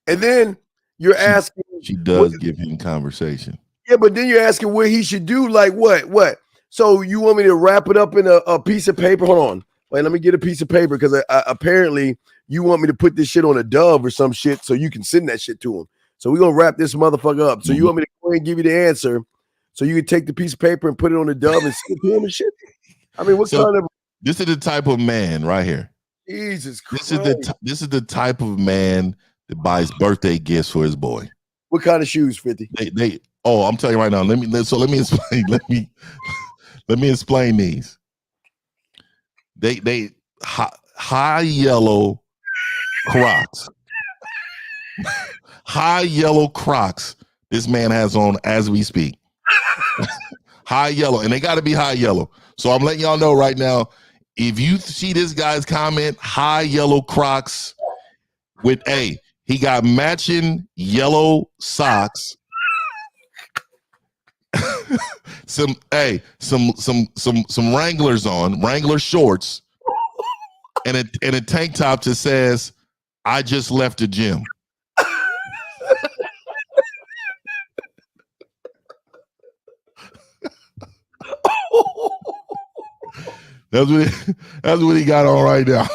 Speaker 10: And then you're asking,
Speaker 9: she does give him conversation.
Speaker 10: Yeah, but then you're asking what he should do. Like what? So you want me to wrap it up in a piece of paper? Hold on. Wait, let me get a piece of paper, because apparently you want me to put this shit on a dove or some shit so you can send that shit to him. So we're going to wrap this motherfucker up. So you want me to go ahead and give you the answer so you can take the piece of paper and put it on the dove and send it to him and shit? I mean, what kind of...
Speaker 9: This is the type of man right here.
Speaker 10: Jesus Christ.
Speaker 9: This is the type of man that buys birthday gifts for his boy.
Speaker 10: What kind of shoes, 50?
Speaker 9: I'm telling you right now. Let me explain. Let me explain these. They high yellow Crocs. High yellow Crocs this man has on as we speak. High yellow, and they got to be high yellow. So I'm letting y'all know right now, if you see this guy's comment, high yellow Crocs with he got matching yellow socks. some Wranglers on, Wrangler shorts, and a tank top that says, "I just left the gym." That's what he got on right now.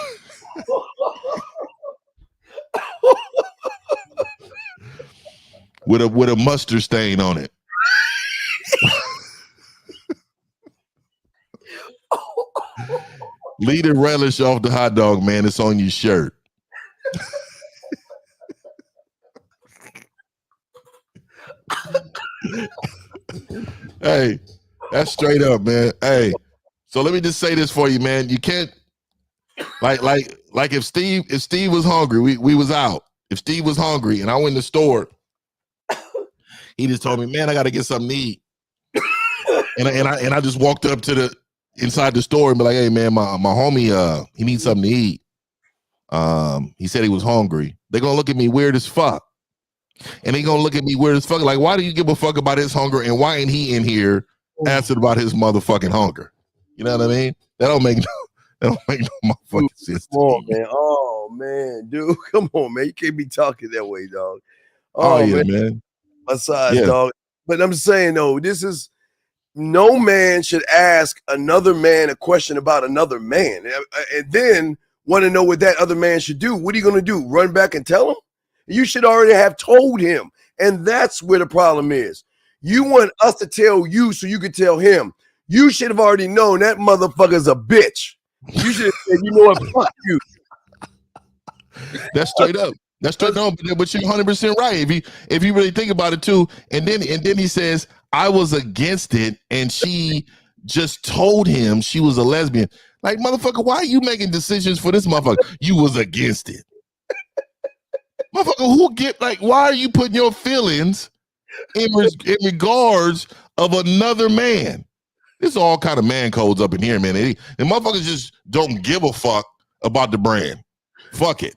Speaker 9: with a mustard stain on it. Leave the relish off the hot dog, man. It's on your shirt. Hey, that's straight up, man. Hey, so let me just say this for you, man. You can't like if Steve was hungry, we was out. If Steve was hungry and I went in the store, he just told me, man, I got to get something to eat. and I just walked up to the inside the store and be like, hey man, my homie, he needs something to eat. He said he was hungry. They're gonna look at me weird as fuck. And they gonna look at me weird as fuck. Like, why do you give a fuck about his hunger? And why ain't he in here asking about his motherfucking hunger? You know what I mean? That don't make no motherfucking sense.
Speaker 10: Come on, man. Oh man, dude. Come on, man. You can't be talking that way, dog.
Speaker 9: Oh yeah, man.
Speaker 10: Aside, dog. But I'm saying though, this is no man should ask another man a question about another man and then want to know what that other man should do. What are you going to do? Run back and tell him? You should already have told him. And that's where the problem is. You want us to tell you so you could tell him. You should have already known that motherfucker's a bitch. You should have said, you know what, fuck you.
Speaker 9: That's straight up. That's straight up. But you're 100% right. If you really think about it too, and then he says, I was against it, and she just told him she was a lesbian. Like, motherfucker, why are you making decisions for this motherfucker? You was against it. Motherfucker, why are you putting your feelings in regards of another man? There's all kind of man codes up in here, man. And motherfuckers just don't give a fuck about the brand. Fuck it.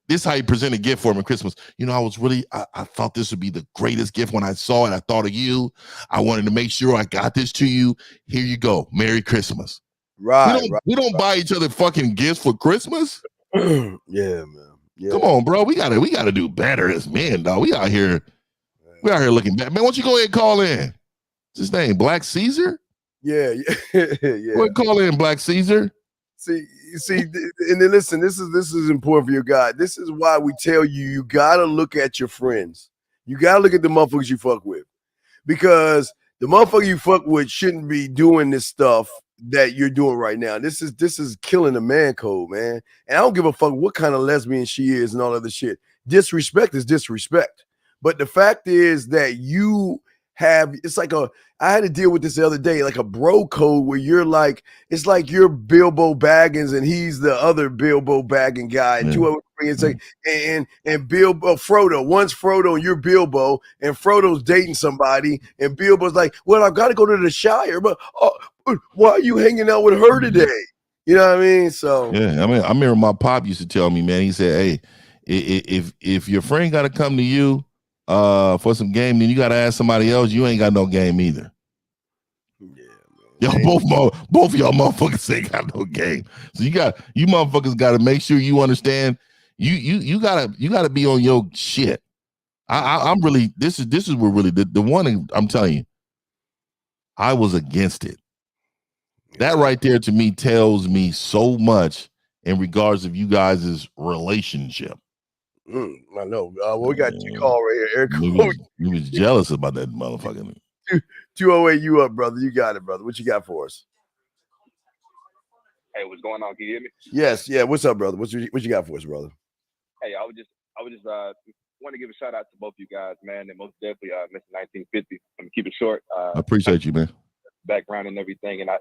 Speaker 9: This is how you present a gift for him at Christmas. I thought this would be the greatest gift when I saw it. I thought of you. I wanted to make sure I got this to you. Here you go. Merry Christmas. We don't buy each other fucking gifts for Christmas.
Speaker 10: Yeah, man. Yeah.
Speaker 9: Come on, bro. We gotta do better as men, dog. We out here looking bad. Man, why don't you go ahead and call in? What's his name? Black Caesar?
Speaker 10: Yeah.
Speaker 9: Go ahead and call in, Black Caesar.
Speaker 10: See, and then listen, this is important for your guy. This is why we tell you gotta look at your friends. You gotta look at the motherfuckers you fuck with. Because the motherfucker you fuck with shouldn't be doing this stuff that you're doing right now. This is killing the man code, man. And I don't give a fuck what kind of lesbian she is and all other shit. Disrespect is disrespect. But the fact is that you have, I had to deal with this the other day, like a bro code where you're like, it's like you're Bilbo Baggins and he's the other Bilbo Baggins guy. And and Bilbo, Frodo, one's Frodo and you're Bilbo, and Frodo's dating somebody, and Bilbo's like, well, I've got to go to the Shire, but why are you hanging out with her today? You know what I mean? So
Speaker 9: yeah, I mean, I remember my pop used to tell me, man, he said, hey, if your friend got to come to you for some game, then you got to ask somebody else. You ain't got no game either. Yeah, y'all both of y'all motherfuckers ain't got no game. So you motherfuckers got to make sure you understand. You gotta be on your shit. I'm really this is what really the one I'm telling you. I was against it. That right there to me tells me so much in regards of you guys' relationship.
Speaker 10: I know. We got your call right here, Eric.
Speaker 9: You was jealous about that motherfucker.
Speaker 10: 208, you up, brother? You got it, brother. What you got for us?
Speaker 13: Hey, what's going on? Can you hear me?
Speaker 10: Yes, yeah. What's up, brother? What you got for us, brother?
Speaker 13: Hey, I would just want to give a shout out to both you guys, man, and most definitely Mr. 1950. I'm gonna keep it short.
Speaker 9: I appreciate you, man.
Speaker 13: Background and everything, and I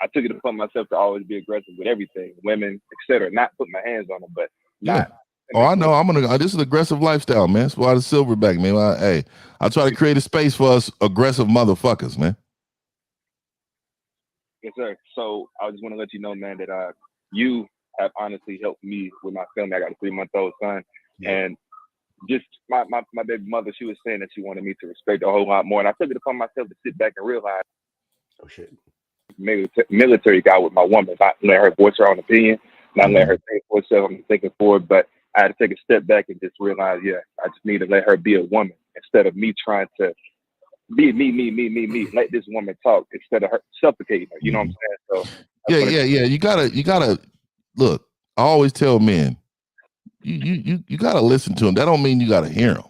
Speaker 13: I took it upon myself to always be aggressive with everything, women, etc. Not put my hands on them, but not.
Speaker 9: Oh, I know. This is aggressive lifestyle, man. That's why the Silverback, man. I try to create a space for us aggressive motherfuckers, man.
Speaker 13: Yes, sir. So I just want to let you know, man, that you have honestly helped me with my family. I got a 3-month-old son, and just my baby mother, she was saying that she wanted me to respect a whole lot more, and I took it upon myself to sit back and realize,
Speaker 10: oh shit,
Speaker 13: military guy with my woman, not letting her voice her own opinion, not letting her think for herself. I'm thinking forward, but I had to take a step back and just realize, I just need to let her be a woman instead of me trying to be me. Let this woman talk instead of her suffocating her. You know what I'm saying? So
Speaker 9: yeah. You gotta look. I always tell men, you gotta listen to them. That don't mean you gotta hear them.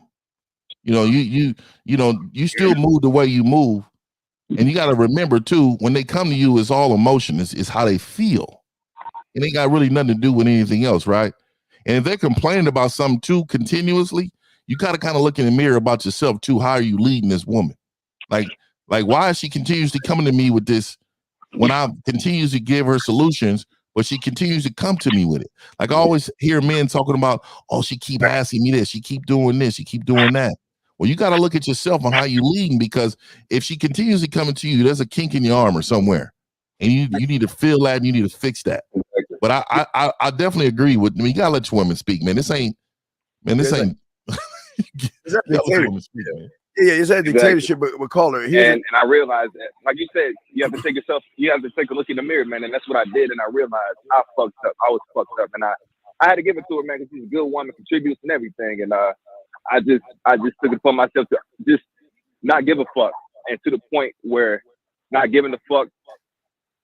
Speaker 9: You know, you still move the way you move, and you gotta remember too, when they come to you, it's all emotion. It's how they feel, and they got really nothing to do with anything else, right? And if they're complaining about something too continuously, you gotta kind of look in the mirror about yourself too. How are you leading this woman? Like why is she continuously coming to me with this when I continues to give her solutions, but she continues to come to me with it? Like I always hear men talking about, oh, she keep asking me this, she keep doing this, she keep doing that. Well, you got to look at yourself on how you leading, because if she continues to coming to you, there's a kink in your armor somewhere, and you need to feel that and you need to fix that. But I definitely agree with. I mean, you gotta let your women speak, man. This ain't. It's
Speaker 10: that dictatorship, but caller.
Speaker 13: And I realized that, like you said, you have to take a look in the mirror, man, and that's what I did. And I realized I fucked up. I was fucked up, and I had to give it to her, man, because she's a good woman, contributes and everything. And I just took it upon myself to just not give a fuck, and to the point where not giving a fuck.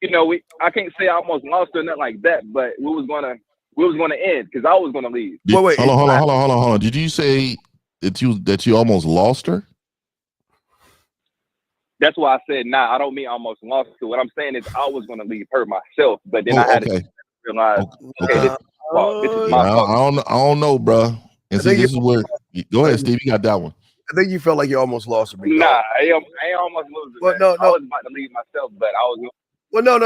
Speaker 13: You know, I can't say I almost lost her or nothing like that, but we was gonna end because I was gonna leave.
Speaker 9: Wait, hold on. Did you say that you almost lost her?
Speaker 13: That's why I said, I don't mean almost lost her. What I'm saying is I was gonna leave her myself, but then I had to realize, this is my fault.
Speaker 9: I don't know, bro. And see, this is where. Go ahead, Steve. You got that one.
Speaker 10: I think you felt like you almost lost her.
Speaker 13: Nah, I ain't almost losing. Well, no. I was about to leave myself, but I was.
Speaker 10: Well, no.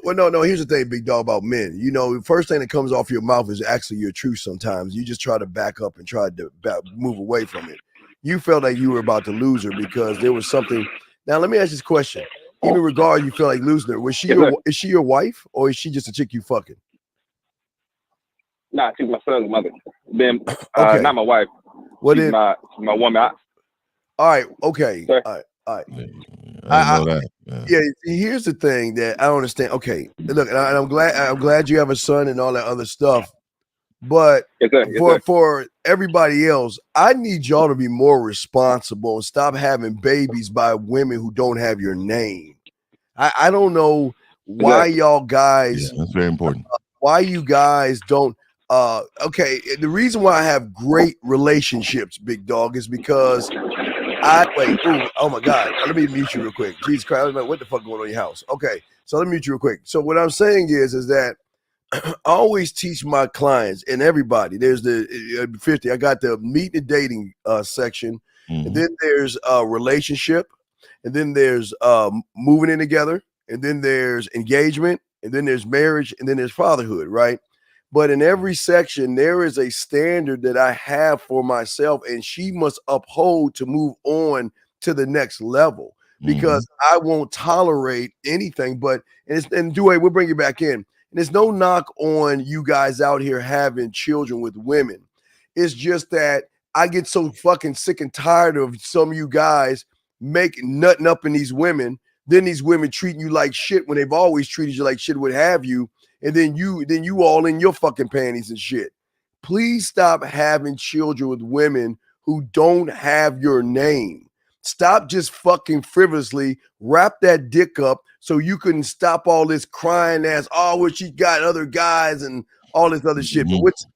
Speaker 10: Well, no. Here's the thing, big dog, about men. You know, the first thing that comes off your mouth is actually your truth. Sometimes you just try to back up and try to move away from it. You felt like you were about to lose her because there was something. Now, let me ask this question. Even regard you feel like losing her. Is she your wife, or is she just a chick you fucking?
Speaker 13: Nah, she's my son's mother. Then, not my wife.
Speaker 10: What
Speaker 13: she's my woman.
Speaker 10: All right. Okay. All right. Yeah. Here's the thing that I don't understand. Okay, look, and I'm glad you have a son and all that other stuff. But for everybody else, I need y'all to be more responsible and stop having babies by women who don't have your name. I don't know why y'all guys.
Speaker 9: That's very important.
Speaker 10: Why you guys don't. Okay, the reason why I have great relationships, big dog, is because oh my God, let me mute you real quick. Jesus Christ, what the fuck going on in your house? Okay, so let me mute you real quick. So what I'm saying is that I always teach my clients and everybody. There's the 50. I got the meet and dating section, and then there's relationship, and then there's moving in together, and then there's engagement, and then there's marriage, and then there's fatherhood, right? But in every section, there is a standard that I have for myself, and she must uphold to move on to the next level, because I won't tolerate anything. And Dewey, we'll bring you back in. And there's no knock on you guys out here having children with women. It's just that I get so fucking sick and tired of some of you guys nutting up in these women, then these women treating you like shit when they've always treated you like shit, what have you. And then you all in your fucking panties and shit. Please stop having children with women who don't have your name. Stop just fucking frivolously. Wrap that dick up so you can stop all this crying ass, oh, well, she got other guys and all this other shit. But what's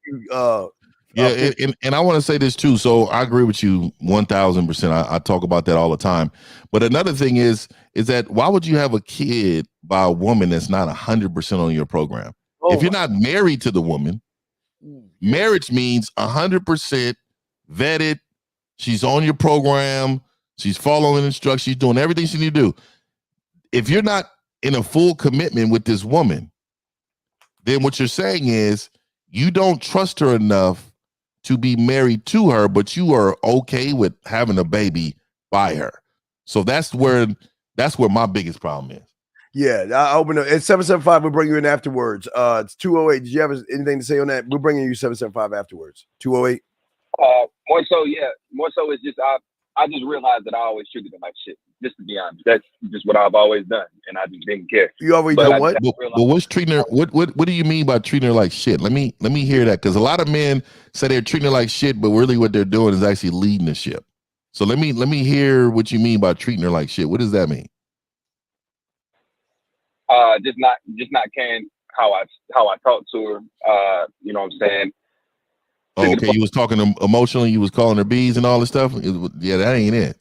Speaker 9: and I want to say this too. So I agree with you 1,000%. I talk about that all the time. But another thing is that why would you have a kid by a woman that's not 100% on your program? If you're not married to the woman, marriage means 100% vetted. She's on your program. She's following instructions. She's doing everything she needs to do. If you're not in a full commitment with this woman, then what you're saying is you don't trust her enough to be married to her, but you are okay with having a baby by her. So that's where my biggest problem is.
Speaker 10: Yeah, I open it at 775. We'll bring you in afterwards. It's 208. Did you have anything to say on that? We're bringing you 775 afterwards. 208.
Speaker 13: More so it's just I just realized that I always treated them like shit. Just to be honest, that's just what I've always done, and I just didn't care.
Speaker 10: You always done what?
Speaker 9: Well, what's treating her? What do you mean by treating her like shit? Let me hear that, because a lot of men say they're treating her like shit, but really what they're doing is actually leading the ship. So let me hear what you mean by treating her like shit. What does that mean?
Speaker 13: Just not caring how I talk to her. You know what I'm saying?
Speaker 9: Oh, okay, you was talking emotionally. You was calling her bees and all this stuff. Yeah, that ain't it.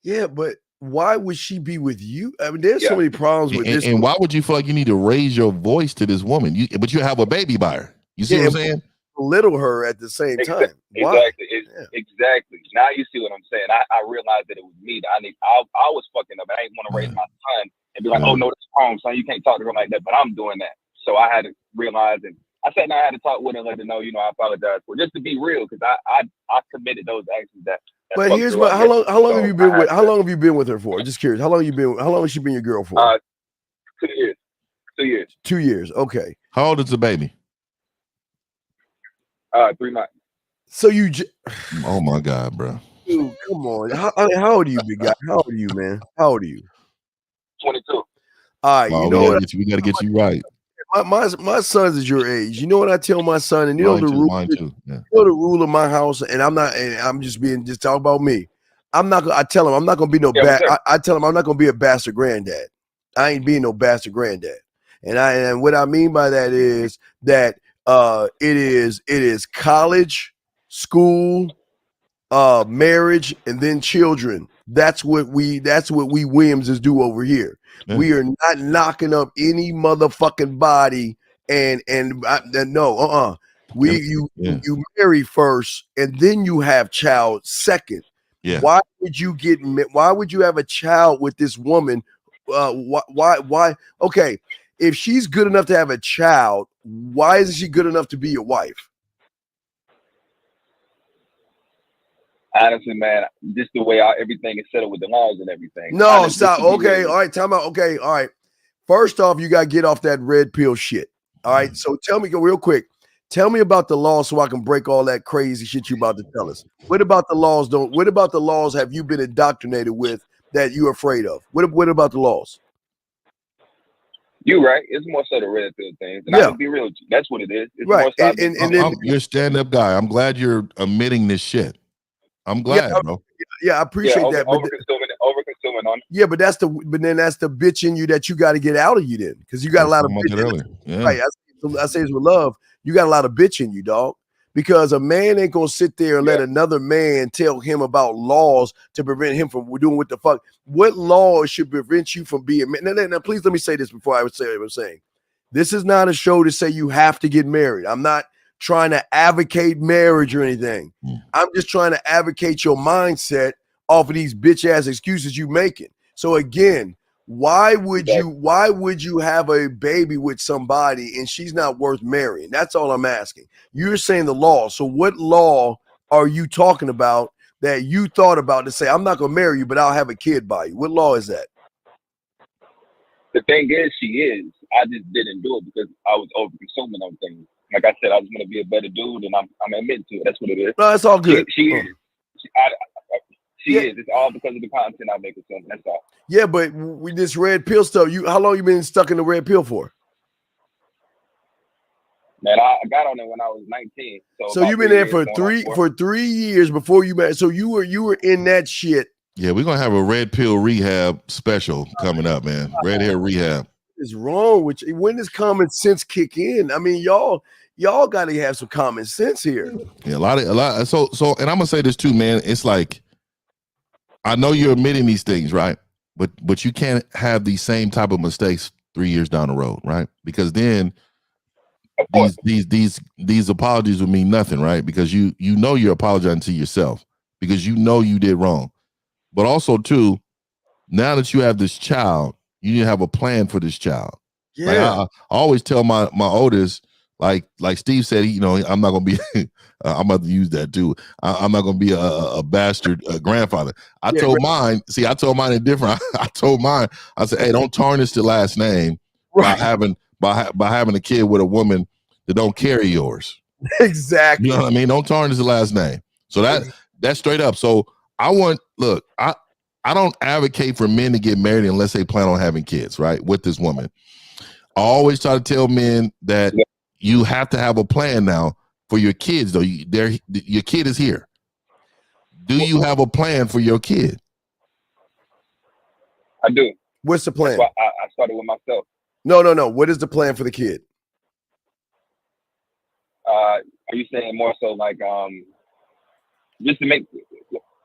Speaker 10: Yeah, but why would she be with you? I mean, there's so many problems with this.
Speaker 9: And why would you feel like you need to raise your voice to this woman? But you have a baby by her. You see what I'm saying?
Speaker 10: Belittle her at the same time.
Speaker 13: Exactly. Exactly. Now you see what I'm saying. I realized that it was me. I was fucking up. I didn't want to raise my son and be like, oh no, that's wrong, son. You can't talk to her like that. But I'm doing that. So I had to realize, and I said, I had to talk with her and let her know, I apologize for it, just to be real, because I committed those actions that.
Speaker 10: But here's what: how long have you been with? How long have you been with her for? Just curious. How long has she been your girl for?
Speaker 13: 2 years. 2 years.
Speaker 10: 2 years. Okay.
Speaker 9: How old is the baby?
Speaker 13: 3 months.
Speaker 10: So you.
Speaker 9: Oh my God, bro.
Speaker 10: Dude, come on. How old are you, big guy? How old are you, man? How old are you?
Speaker 13: 22.
Speaker 10: All right. You know what?
Speaker 9: We got to get you right.
Speaker 10: My sons is your age. You know what I tell my son, and you know the rule.
Speaker 9: Mine too. Yeah.
Speaker 10: You know the rule of my house, and I'm just talking about me. I tell him I'm not gonna be no I tell him I'm not gonna be a bastard granddad. I ain't being no bastard granddad. And what I mean by that is that it is college, school, marriage, and then children. That's what we Williamses do over here. Yeah. We are not knocking up any motherfucking body and no. You marry first and then you have child second.
Speaker 9: Yeah.
Speaker 10: Why would you have a child with this woman? Why? Okay, if she's good enough to have a child, why isn't she good enough to be your wife?
Speaker 13: Honestly, man, just the way everything is set up with the laws and everything.
Speaker 10: No, stop. Okay, all right, time out. Okay, all right. First off, you got to get off that red pill shit. All right, so tell me real quick. Tell me about the law so I can break all that crazy shit you about to tell us. What about the laws? What about the laws have you been indoctrinated with that you're afraid of? What about the laws?
Speaker 13: You're right. It's more so the red pill thing. And I can be real with you. That's what it is. It's
Speaker 10: right.
Speaker 13: More
Speaker 10: and then
Speaker 9: you're a stand-up guy. I'm glad you're admitting this shit. I'm glad, bro.
Speaker 10: Yeah, I appreciate that.
Speaker 13: Over-consuming on it.
Speaker 10: Yeah, but that's the bitch in you that you got to get out of you then, because you got a lot of bitch.
Speaker 9: Yeah.
Speaker 10: Right. I say it's with love. You got a lot of bitch in you, dog. Because a man ain't gonna sit there and let another man tell him about laws to prevent him from doing what the fuck. What laws should prevent you from being? Now, please let me say this before I would say what I'm saying. This is not a show to say you have to get married. I'm not trying to advocate marriage or anything. I'm just trying to advocate your mindset off of these bitch ass excuses you making. So again, why would you have a baby with somebody and she's not worth marrying? That's all I'm asking. You're saying the law. So what law are you talking about that you thought about to say, I'm not gonna marry you, but I'll have a kid by you? What law is that?
Speaker 13: The thing is, she is. I just didn't do it because I was over consuming on things. Like I said, I was gonna be a better dude, and I'm admitting to it. That's what it is.
Speaker 10: No, that's all good.
Speaker 13: She is. She is. It's all because of the content I make with something. That's all.
Speaker 10: Yeah, but with this red pill stuff, how long you been stuck in the red pill for?
Speaker 13: Man, I got on it when I was 19. So
Speaker 10: you've been there for 3 years before you met. So you were in that shit.
Speaker 9: Yeah, we're gonna have a red pill rehab special coming up, man. Red hair rehab.
Speaker 10: What is wrong with you? When does common sense kick in? I mean, y'all got to have some common sense here.
Speaker 9: Yeah, a lot. So, and I'm gonna say this too, man. It's like, I know you're admitting these things, right? But you can't have these same type of mistakes 3 years down the road, right? Because then these apologies would mean nothing, right? Because you know you're apologizing to yourself because you know you did wrong. But also too, now that you have this child, You need to have a plan for this child.
Speaker 10: Yeah.
Speaker 9: Like I always tell my oldest, like Steve said, you know, I'm not gonna be. I'm about to use that too. I'm not gonna be a bastard grandfather. I told mine. See, I told mine different. I told mine. I said, hey, don't tarnish the last name by having a kid with a woman that don't carry yours.
Speaker 10: Exactly.
Speaker 9: You know what I mean? Don't tarnish the last name. So that's straight up. So I don't advocate for men to get married unless they plan on having kids, right? With this woman. I always try to tell men that you have to have a plan now for your kids, though. Your kid is here. Do you have a plan for your kid?
Speaker 13: I do.
Speaker 10: What's the plan?
Speaker 13: That's why I started with myself.
Speaker 10: No. What is the plan for the kid?
Speaker 13: Are you saying more so like just to make?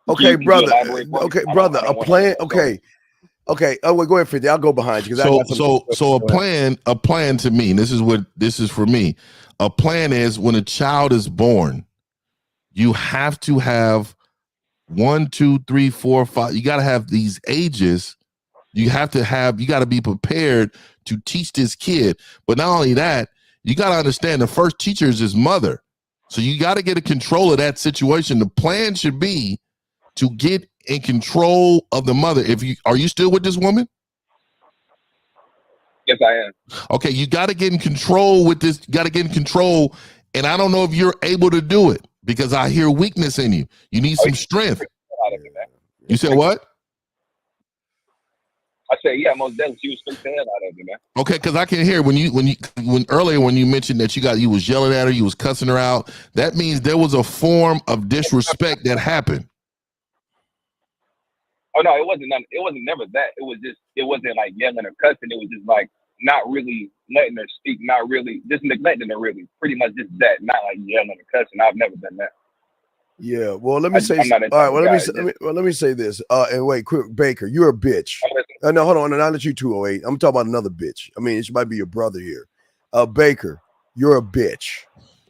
Speaker 10: Okay, brother. Okay, brother. A plan. Okay. Oh, wait, go ahead, 50. I'll go behind you.
Speaker 9: So a plan to me, and this is for me. A plan is when a child is born, you have to have 1, 2, 3, 4, 5. You got to have these ages. You got to be prepared to teach this kid. But not only that, you got to understand the first teacher is his mother. So you got to get a control of that situation. The plan should be to get in control of the mother. Are you still with this woman?
Speaker 13: Yes, I am.
Speaker 9: Okay, you got to get in control with this. You got to get in control, and I don't know if you're able to do it because I hear weakness in you. You need some strength. You said what?
Speaker 13: I said, yeah, most definitely. She was freaked the hell out of me, man.
Speaker 9: Okay, because I can hear when you mentioned that you was yelling at her, you was cussing her out. That means there was a form of disrespect that happened.
Speaker 13: Oh no, it wasn't never that. It wasn't like yelling or cussing. It was just like not really letting her speak, not really just neglecting her, really. Pretty much just that, not like yelling or cussing. I've never done that.
Speaker 10: Yeah, well, let me say. All right, well, let me say this. And wait, quick, Baker, you're a bitch. No, hold on, I'll let you 208. I'm talking about another bitch. I mean, it might be your brother here. Baker, you're a bitch.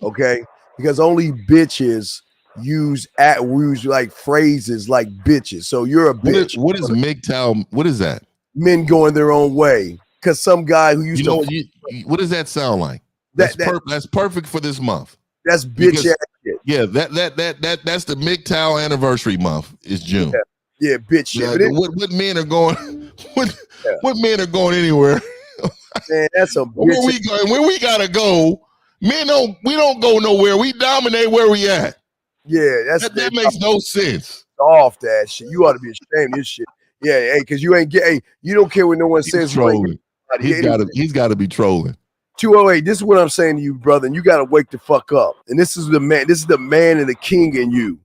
Speaker 10: Okay, because only bitches use like phrases like bitches. So you're a bitch.
Speaker 9: What is MGTOW? What is that? Men
Speaker 10: going their own way. Because some guy who used
Speaker 9: what does that sound like? That's perfect for this month.
Speaker 10: That's bitch ass shit.
Speaker 9: Yeah, that's the MGTOW anniversary month is June.
Speaker 10: Yeah, bitch shit.
Speaker 9: What men are going? What men are going anywhere?
Speaker 10: Man, that's a bitch.
Speaker 9: When we gotta go, men we don't go nowhere. We dominate where we at.
Speaker 10: Yeah,
Speaker 9: that makes no sense.
Speaker 10: Off that shit. You ought to be ashamed of this shit. Yeah, hey, because you ain't you don't care what no one says.
Speaker 9: Trolling. He's got to be trolling.
Speaker 10: 208. This is what I'm saying to you, brother. And you got to wake the fuck up. And this is the man. This is the man and the king in you.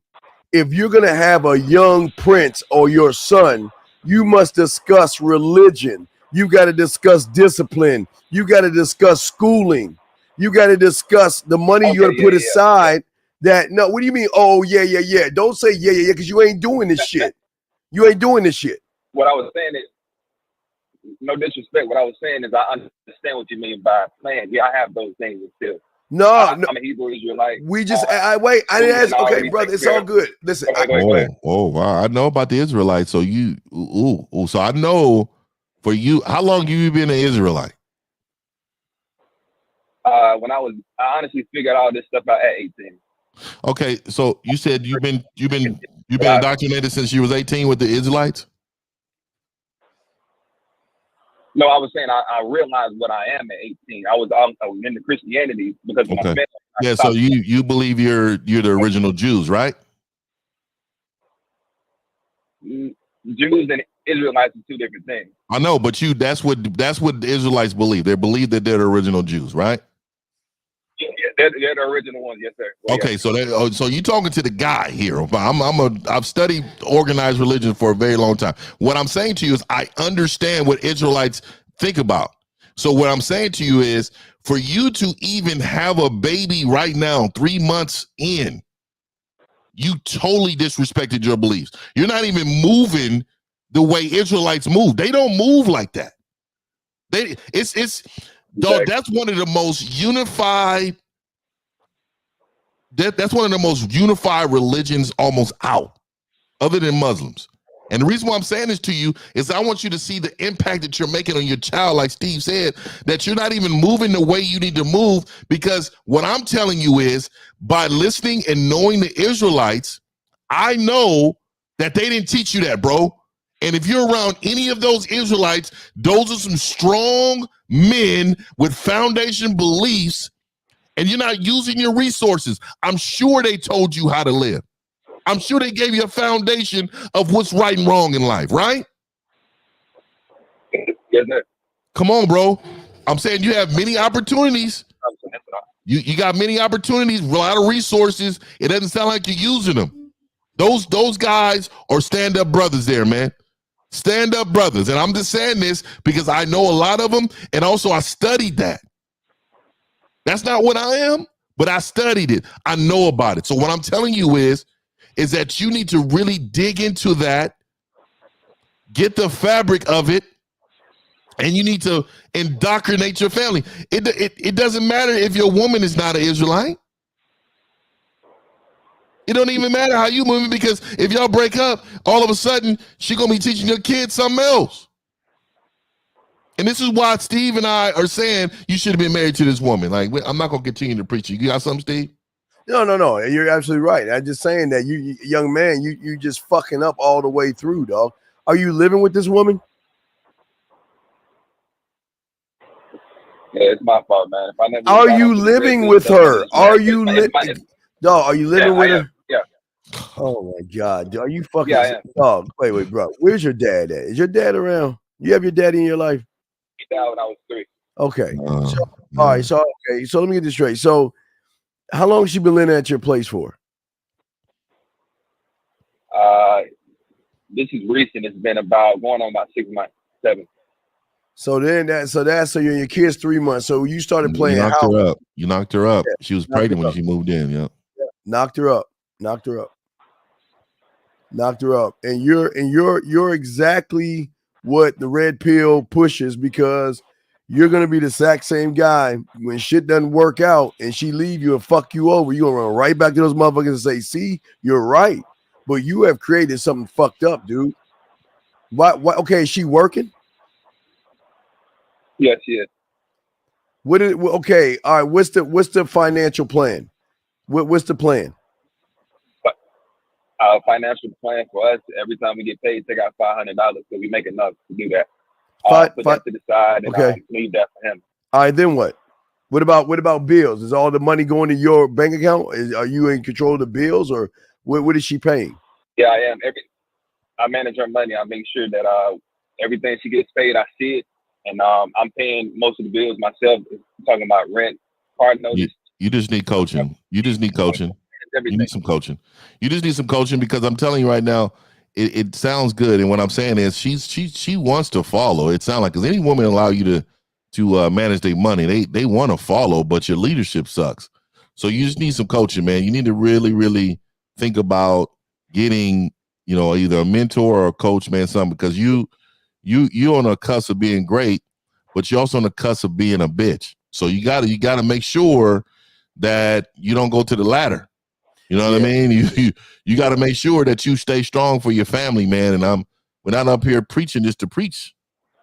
Speaker 10: If you're gonna have a young prince or your son, you must discuss religion. You got to discuss discipline. You got to discuss schooling. You got to discuss the money you're gonna put aside. No, what do you mean? Oh, yeah. Don't say yeah, because you ain't doing this shit. You ain't doing this shit.
Speaker 13: What I was saying is, no disrespect, what I was saying is I understand what you mean by plan. Yeah, I have those things still.
Speaker 10: No,
Speaker 13: I'm a Hebrew Israelite.
Speaker 10: We just, I didn't ask. Okay, brother, it's all good. Listen.
Speaker 9: Wow, I know about the Israelites. So so I know for you, how long have you been an Israelite?
Speaker 13: When I honestly figured all this stuff out at 18.
Speaker 9: Okay, so you said you've been indoctrinated since you was 18 with the Israelites?
Speaker 13: No, I was saying I realized what I am at 18. I was into Christianity because when I met
Speaker 9: so you believe you're the original Jews, right?
Speaker 13: Jews and Israelites are two different things.
Speaker 9: I know, but that's what the Israelites believe. They believe that they're the original Jews, right?
Speaker 13: Yeah, they're the original ones, yes, sir. Well,
Speaker 9: okay, so you're talking to the guy here. I've studied organized religion for a very long time. What I'm saying to you is I understand what Israelites think about. So what I'm saying to you is for you to even have a baby right now, 3 months in, you totally disrespected your beliefs. You're not even moving the way Israelites move. They don't move like that. That's one of the most unified. That's one of the most unified religions almost out, other than Muslims. And the reason why I'm saying this to you is I want you to see the impact that you're making on your child, like Steve said, that you're not even moving the way you need to move, because what I'm telling you is by listening and knowing the Israelites, I know that they didn't teach you that, bro. And if you're around any of those Israelites, those are some strong men with foundation beliefs, and you're not using your resources. I'm sure they told you how to live. I'm sure they gave you a foundation of what's right and wrong in life, right?
Speaker 13: Yes, sir.
Speaker 9: Come on, bro. I'm saying you have many opportunities. You got many opportunities, a lot of resources. It doesn't sound like you're using them. Those guys are stand-up brothers there, man. Stand-up brothers. And I'm just saying this because I know a lot of them, and also I studied that. That's not what I am, but I studied it. I know about it. So what I'm telling you is that you need to really dig into that, get the fabric of it, and you need to indoctrinate your family. It doesn't matter if your woman is not an Israelite. It don't even matter how you move it, because if y'all break up, all of a sudden, she going to be teaching your kids something else. And this is why Steve and I are saying you should have been married to this woman. Like, I'm not going to continue to preach you. You got something, Steve?
Speaker 10: No. You're absolutely right. I'm just saying that you young man, you just fucking up all the way through, dog. Are you living with this woman?
Speaker 13: Yeah, it's my fault, man. If I never
Speaker 10: Are you living with her? Are you living? Dog, are you living with her?
Speaker 13: Yeah.
Speaker 10: Oh my God, are you fucking?
Speaker 13: Yeah, I am.
Speaker 10: Dog, wait, bro. Where's your dad at? Is your dad around? You have your daddy in your life?
Speaker 13: He died when I was 3.
Speaker 10: Okay. So, all right. So okay. So let me get this straight. So, how long has she been living at your place for?
Speaker 13: This is recent. It's been going on about 6 months, 7.
Speaker 10: So then so you're in your kids 3 months. So you started playing house.
Speaker 9: You knocked her up.
Speaker 10: Yeah,
Speaker 9: she was pregnant when she moved in. Yeah.
Speaker 10: Knocked her up. And you're exactly what the red pill pushes, because you're gonna be the exact same guy when shit doesn't work out and she leave you and fuck you over. You're gonna run right back to those motherfuckers and say, see, you're right. But you have created something fucked up, dude. Why okay, is she working?
Speaker 13: Yes, she is.
Speaker 10: Okay, all right. What's the financial plan? What's the plan?
Speaker 13: Financial plan for us, every time we get paid, take out $500 because we make enough to do that. Put that to the side and leave that for him.
Speaker 10: All right, then what? What about bills? Is all the money going to your bank account? Are you in control of the bills, or what is she paying?
Speaker 13: Yeah, I am. I manage her money. I make sure that everything she gets paid, I see it, and I'm paying most of the bills myself. I'm talking about rent, card notice.
Speaker 9: You just need coaching. You just need coaching. You need some coaching. You just need some coaching, because I'm telling you right now, it sounds good, and what I'm saying is she wants to follow. It sounds like, because any woman allow you to manage their money, they want to follow, but your leadership sucks. So you just need some coaching, man. You need to really, really think about getting, either a mentor or a coach, man, something, because you're on the cusp of being great, but you're also on the cusp of being a bitch. So you gotta make sure that you don't go to the ladder. You know what I mean? You got to make sure that you stay strong for your family, man. And we're not up here preaching just to preach,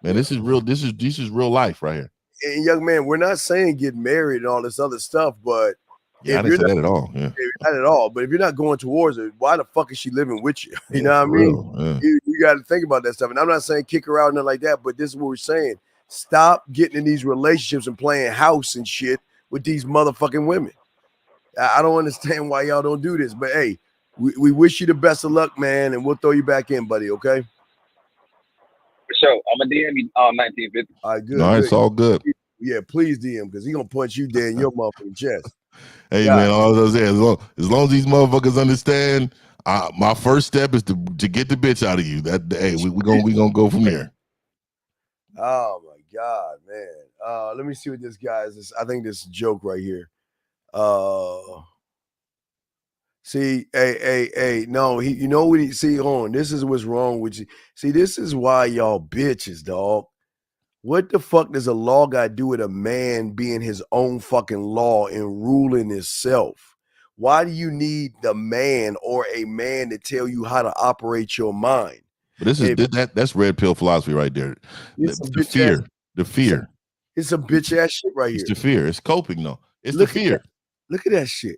Speaker 9: man. This is real. This is real life right here.
Speaker 10: And young man, we're not saying get married and all this other stuff, but
Speaker 9: I didn't say that at all. Yeah.
Speaker 10: Not at all. But if you're not going towards it, why the fuck is she living with you? You know what I mean?
Speaker 9: Yeah.
Speaker 10: You got to think about that stuff. And I'm not saying kick her out or nothing like that, but this is what we're saying. Stop getting in these relationships and playing house and shit with these motherfucking women. I don't understand why y'all don't do this, but hey, we wish you the best of luck, man, and we'll throw you back in, buddy. Okay.
Speaker 13: For sure. I'm gonna DM you 1950.
Speaker 10: All right, good.
Speaker 9: All right, it's all good.
Speaker 10: Yeah, please DM, because he's gonna punch you dead in your motherfucking chest.
Speaker 9: Hey, man, all those as long as these motherfuckers understand, my first step is to get the bitch out of you. We gonna go from there.
Speaker 10: Oh my God, man. Let me see what this guy is. I think this is a joke right here. See, no, you know what hold on, this is what's wrong with you. See, this is why y'all bitches, dog. What the fuck does a law got to do with a man being his own fucking law and ruling himself? Why do you need the man or a man to tell you how to operate your mind?
Speaker 9: But this is
Speaker 10: Hey,
Speaker 9: that's red pill philosophy right there.
Speaker 10: it's some
Speaker 9: The
Speaker 10: bitch
Speaker 9: fear,
Speaker 10: ass.
Speaker 9: the fear.
Speaker 10: It's some bitch ass shit right
Speaker 9: It's
Speaker 10: here.
Speaker 9: the fear. It's coping though. It's
Speaker 10: Look
Speaker 9: the
Speaker 10: at
Speaker 9: fear.
Speaker 10: that. Look at that shit.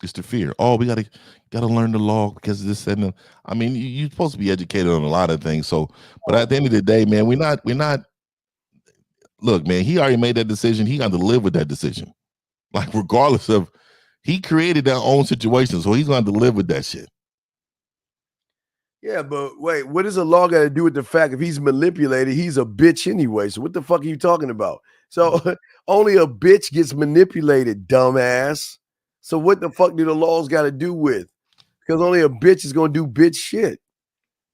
Speaker 9: It's the fear. Oh, we gotta learn the law because of this and the, I mean, you're supposed to be educated on a lot of things. So, but at the end of the day, man, we're not. Look, man, he already made that decision. He got to live with that decision. Like, regardless of, he created that own situation, so he's going to live with that shit.
Speaker 10: Yeah, but wait, what does the law got to do with the fact if he's manipulated, he's a bitch anyway? So what the fuck are you talking about? So only a bitch gets manipulated, dumbass. So what the fuck do the laws got to do with? Because only a bitch is gonna do bitch shit.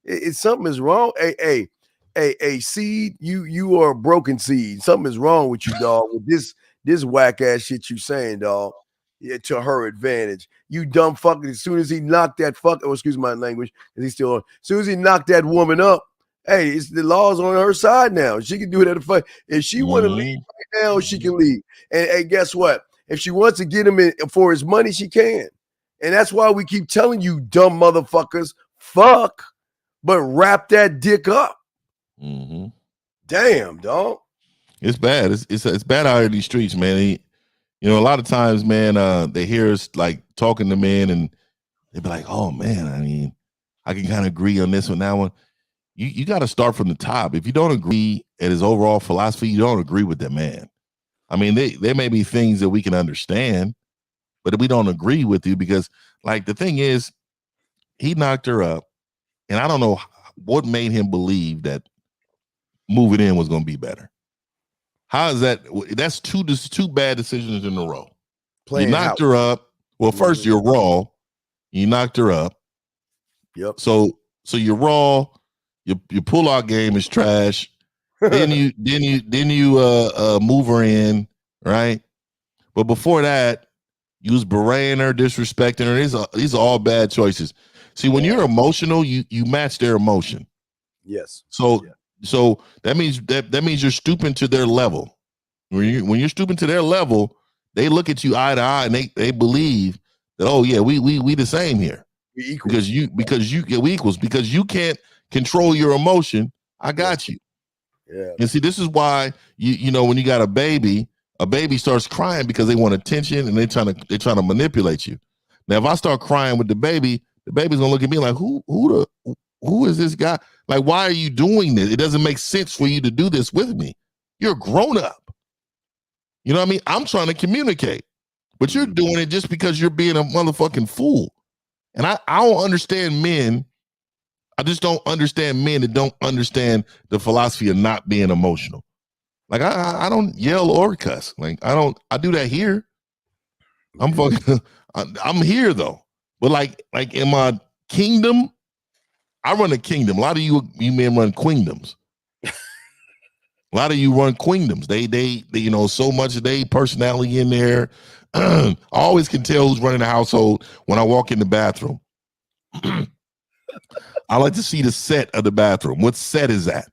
Speaker 10: It's something is wrong. Hey, seed, you are a broken seed. Something is wrong with you, dog. With this whack ass shit you saying, dog. Yeah, to her advantage. You dumb fucker. As soon as he knocked that excuse my language, because he's still on. As soon as he knocked that woman up, hey, it's the law's on her side now. She can do it at a fight. If she want to leave right now, she can leave. And hey, guess what? If she wants to get him in for his money, she can. And that's why we keep telling you, dumb motherfuckers, fuck, but wrap that dick up.
Speaker 9: Mm-hmm.
Speaker 10: Damn, dog.
Speaker 9: It's bad. It's bad out here in these streets, man. You know, a lot of times, man, they hear us like talking to men and they be like, oh man, I mean, I can kind of agree on this one, that one. You got to start from the top. If you don't agree at his overall philosophy, you don't agree with that man. I mean, there may be things that we can understand, but we don't agree with you because, like, the thing is, he knocked her up, and I don't know what made him believe that moving in was going to be better. How is that? That's two bad decisions in a row. You knocked her up. Well, first you're raw. You knocked her up.
Speaker 10: Yep.
Speaker 9: So you're raw. Your pull-out game is trash. then you move her in, right? But before that, you was berating her, disrespecting her. These are all bad choices. See, when you're emotional, you match their emotion.
Speaker 10: Yes.
Speaker 9: So that means you're stooping to their level. When you're stooping to their level, they look at you eye to eye and they believe that, oh yeah, we the same here.
Speaker 10: We equals.
Speaker 9: We equals because you can't control your emotion. I got you.
Speaker 10: Yeah.
Speaker 9: And see, this is why you know when you got a baby starts crying because they want attention and they're trying to manipulate you. Now, if I start crying with the baby's gonna look at me like, who is this guy? Like, why are you doing this? It doesn't make sense for you to do this with me. You're a grown up. You know what I mean? I'm trying to communicate, but you're doing it just because you're being a motherfucking fool. And I don't understand men. I just don't understand men that don't understand the philosophy of not being emotional. Like I don't yell or cuss. Like I do that here. I'm here though. But like in my kingdom, I run a kingdom. A lot of you men run queendoms. A lot of you run queendoms. They you know, so much they personality in there. I always can tell who's running the household when I walk in the bathroom. I like to see the set of the bathroom. What set is that?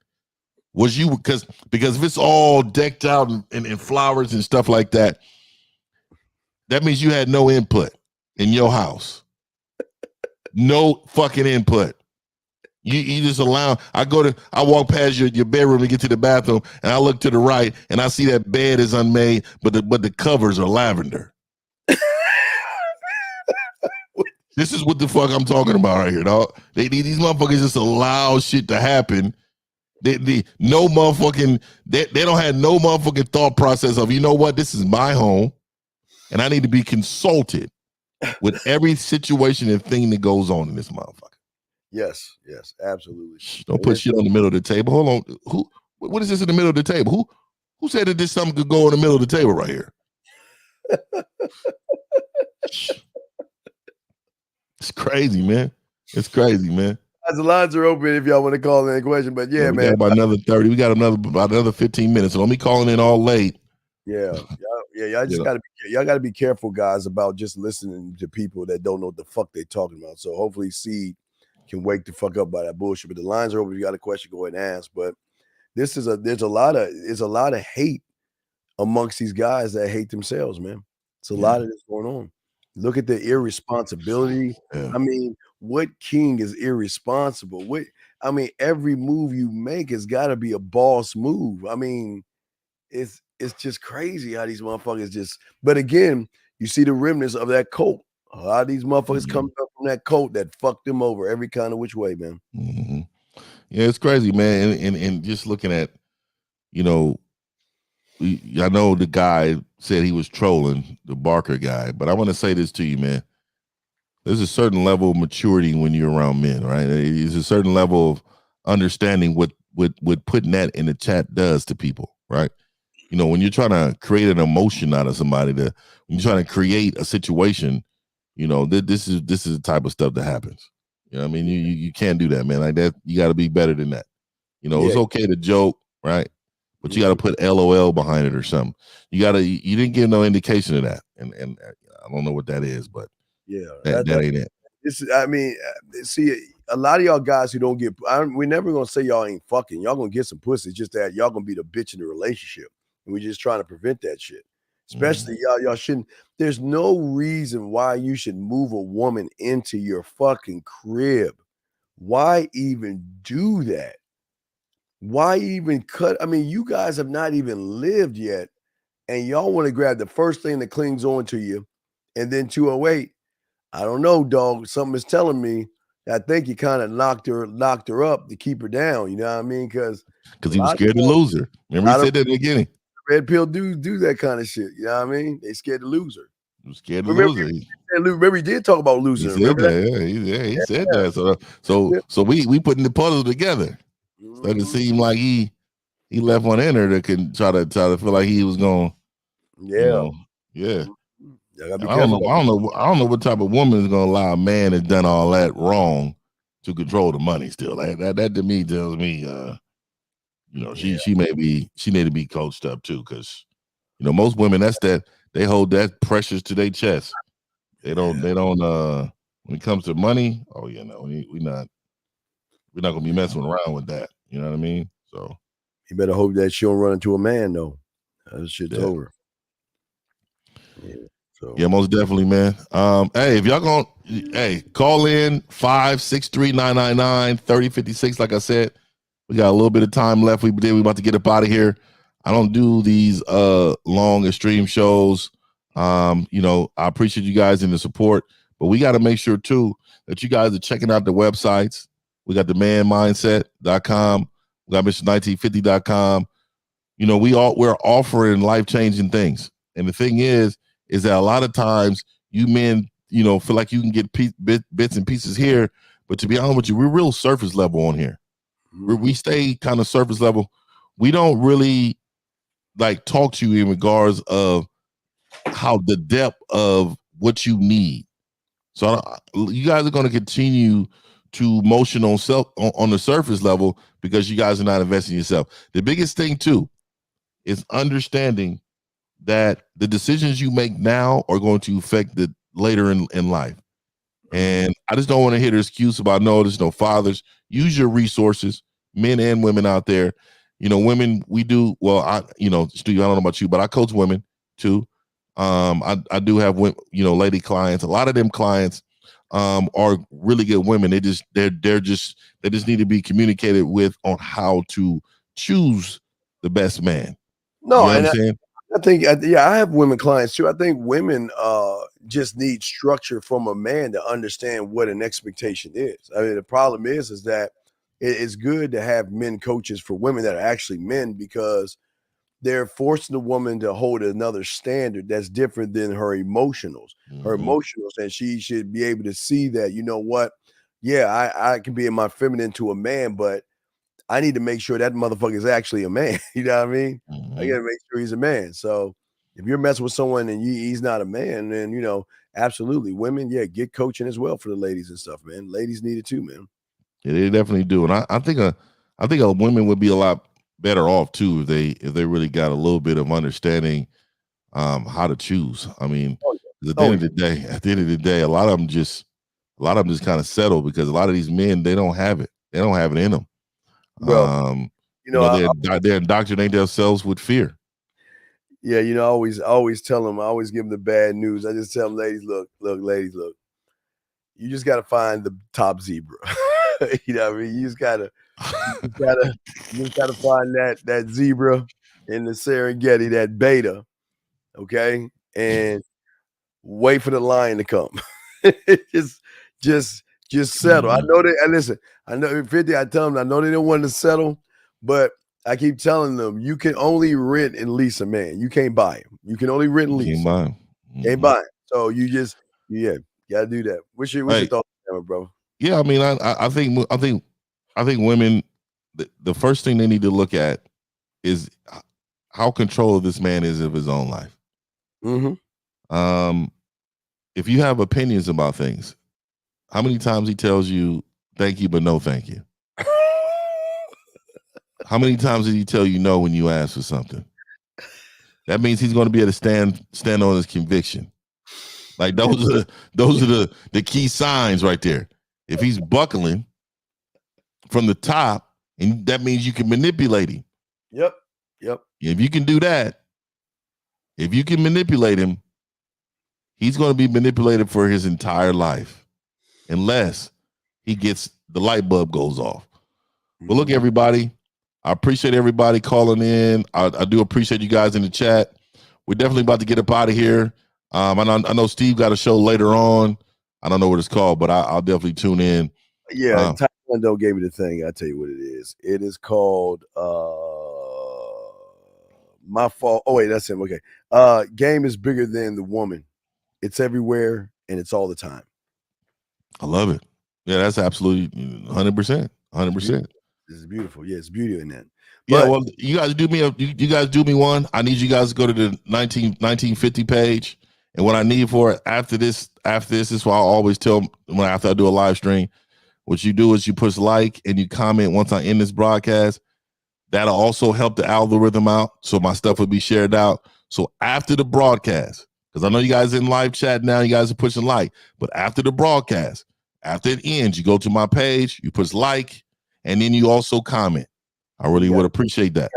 Speaker 9: Was you because if it's all decked out and flowers and stuff like that, that means you had no input in your house. No fucking input. You just allow. I walk past your bedroom to get to the bathroom, and I look to the right, and I see that bed is unmade, but the covers are lavender. This is what the fuck I'm talking about right here, dog. These motherfuckers just allow shit to happen. They don't have no motherfucking thought process of, you know what, this is my home, and I need to be consulted with every situation and thing that goes on in this motherfucker.
Speaker 10: Yes, absolutely.
Speaker 9: Don't put shit on the middle of the table. Hold on. What is this in the middle of the table? Who said that this something could go in the middle of the table right here? It's crazy, man. It's crazy, man.
Speaker 10: The lines are open if y'all want to call in a question, but yeah,
Speaker 9: we
Speaker 10: man.
Speaker 9: Got about another 30. We got about another 15 minutes. So don't be calling in all late.
Speaker 10: Yeah. Y'all just gotta be careful, guys, about just listening to people that don't know what the fuck they're talking about. So hopefully Seed can wake the fuck up by that bullshit. But the lines are open. If you got a question, go ahead and ask. But there's a lot of hate amongst these guys that hate themselves, man. It's a lot of this going on. Look at the irresponsibility.
Speaker 9: Yeah.
Speaker 10: I mean, what king is irresponsible? I mean, every move you make has got to be a boss move. I mean, it's just crazy how these motherfuckers just. But again, you see the remnants of that cult. A lot of these motherfuckers come up from that cult that fucked them over every kind of which way, man.
Speaker 9: Mm-hmm. Yeah, it's crazy, man. And just looking at, you know, I know the guy said he was trolling, the Barker guy, but I want to say this to you, man. There's a certain level of maturity when you're around men, right? There's a certain level of understanding what putting that in the chat does to people, right? You know, when you're trying to create an emotion out of somebody, when you're trying to create a situation, you know, this is the type of stuff that happens. You know what I mean? You can't do that, man. Like that, you got to be better than that. You know, it's okay to joke, right? But you got to put LOL behind it or something. You didn't give no indication of that, and I don't know what that is, but that ain't it.
Speaker 10: I mean, see, a lot of y'all guys who don't get, we're never gonna say y'all ain't fucking. Y'all gonna get some pussy. It's just that y'all gonna be the bitch in the relationship, and we're just trying to prevent that shit. Especially y'all shouldn't. There's no reason why you should move a woman into your fucking crib. Why even do that? Why even cut? I mean, you guys have not even lived yet, and y'all want to grab the first thing that clings on to you, and then 208. I don't know, dog. Something is telling me that I think you kind of knocked her up to keep her down. You know what I mean? Because
Speaker 9: he was scared to lose her. Remember he said that in the beginning.
Speaker 10: Red pill do that kind of shit. You know what I mean? They scared to lose her.
Speaker 9: He was scared to lose her.
Speaker 10: Remember, he did talk about losing her.
Speaker 9: He said that. He said that. So we putting the puzzle together. Started to seem like he left one in her that can try to feel like he was going.
Speaker 10: Yeah.
Speaker 9: I don't know what type of woman is going to allow a man that's done all that wrong to control the money. Still, that to me tells me, she need to be coached up too, because most women they hold that precious to their chest. They don't when it comes to money. Oh yeah, no, we're not gonna be messing around with that. You know what I mean? So
Speaker 10: you better hope that she don't run into a man though. That shit's over.
Speaker 9: Yeah, most definitely, man. Hey, if y'all gonna call in 563-999-3056. Like I said, we got a little bit of time left. We about to get up out of here. I don't do these long extreme shows. I appreciate you guys and the support, but we got to make sure too that you guys are checking out the websites. We got the manmindset.com. We got Mr1950.com. We're offering life-changing things. And the thing is that a lot of times you men, feel like you can get bits and pieces here, but to be honest with you, we're real surface level on here. We stay kind of surface level. We don't really talk to you in regards of how the depth of what you need. So you guys are going to continue to motion on the surface level because you guys are not investing in yourself. The biggest thing too is understanding that the decisions you make now are going to affect the later in life. And I just don't want to hear the excuse about there's no fathers. Use your resources, men and women out there. Women, we do well. Stu, I don't know about you, but I coach women too. I do have lady clients. A lot of them clients are really good women. They just need to be communicated with on how to choose the best man.
Speaker 10: No,
Speaker 9: you know what I'm saying?
Speaker 10: I think, I have women clients too. I think women just need structure from a man to understand what an expectation is. I mean, the problem is that it's good to have men coaches for women that are actually men, because they're forcing the woman to hold another standard that's different than her emotionals. Her emotionals, and she should be able to see that, I can be in my feminine to a man, but I need to make sure that motherfucker is actually a man. You know what I mean? I got to make sure he's a man. So if you're messing with someone and he's not a man, then, absolutely. Women, get coaching as well for the ladies and stuff, man. Ladies need it too, man.
Speaker 9: Yeah, they definitely do. And I think a women would be a lot better off too if they really got a little bit of understanding how to choose. I mean, at the end of the day, a lot of them just kind of settle because a lot of these men, they don't have it. They don't have it in them. Well, they indoctrinate themselves with fear.
Speaker 10: Yeah, I always tell them, I always give them the bad news. I just tell them, ladies, look, you just got to find the top zebra. You know what I mean? You just gotta find that zebra in the Serengeti, that beta, okay, and wait for the lion to come. just settle. I know they. And listen, I know 50. I tell them I know they don't want to settle, but I keep telling them you can only rent and lease a man. You can't buy him. You can only rent and lease.
Speaker 9: Can't buy him.
Speaker 10: Can't buy him. So you just gotta do that. What's your thoughts, bro?
Speaker 9: Yeah, I mean, I think women, the first thing they need to look at is how controlled this man is of his own life.
Speaker 10: Mm-hmm.
Speaker 9: If you have opinions about things, how many times he tells you thank you but no thank you? How many times did he tell you no when you ask for something? That means he's going to be able to stand on his conviction. Like those are the key signs right there. If he's buckling from the top, and that means you can manipulate him.
Speaker 10: Yep.
Speaker 9: If you can do that, if you can manipulate him, he's going to be manipulated for his entire life, unless he gets the light bulb goes off. But look, everybody, I appreciate everybody calling in. I do appreciate you guys in the chat. We're definitely about to get up out of here. I know Steve got a show later on. I don't know what it's called, but I'll definitely tune in.
Speaker 10: Yeah, Taekwondo gave me the thing. I'll tell you what it is. It is called My Fault. Oh, wait, that's him. Okay. Game is bigger than the woman. It's everywhere, and it's all the time.
Speaker 9: I love it. Yeah, that's absolutely 100%. 100%.
Speaker 10: This is beautiful. Yeah, it's beauty in that.
Speaker 9: Yeah, well, you guys do me one. I need you guys to go to the 1950 page. And what I need for it after this is why I always tell after I do a live stream, what you do is you push like and you comment once I end this broadcast. That'll also help the algorithm out, so my stuff will be shared out. So after the broadcast, because I know you guys in live chat now, you guys are pushing like, but after the broadcast, after it ends, you go to my page, you push like, and then you also comment. I really would appreciate that.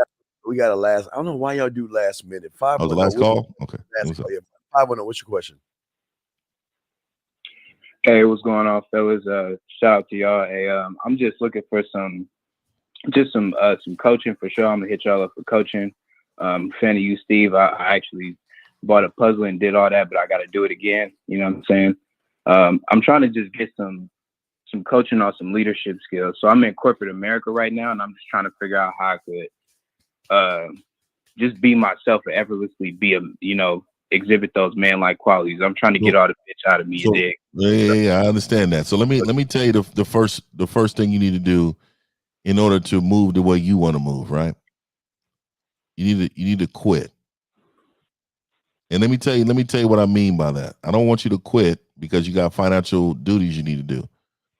Speaker 10: We got a last. I don't know why y'all do last minute.
Speaker 9: Oh, the last call? Okay.
Speaker 10: Last call, yeah. 510. What's your question?
Speaker 14: Hey, what's going on, fellas? Shout out to y'all. Hey, I'm just looking for some coaching for sure. I'm gonna hit y'all up for coaching. Fan of you, Steve. I actually bought a puzzle and did all that, but I got to do it again. You know what I'm saying? I'm trying to just get some coaching on some leadership skills. So I'm in corporate America right now, and I'm just trying to figure out how I could just be myself and effortlessly exhibit those man-like qualities. I'm trying to get all the bitch out of me.
Speaker 9: Yeah, I understand that. So let me tell you the first thing you need to do in order to move the way you want to move, right? You need to quit. And let me tell you what I mean by that. I don't want you to quit because you got financial duties you need to do.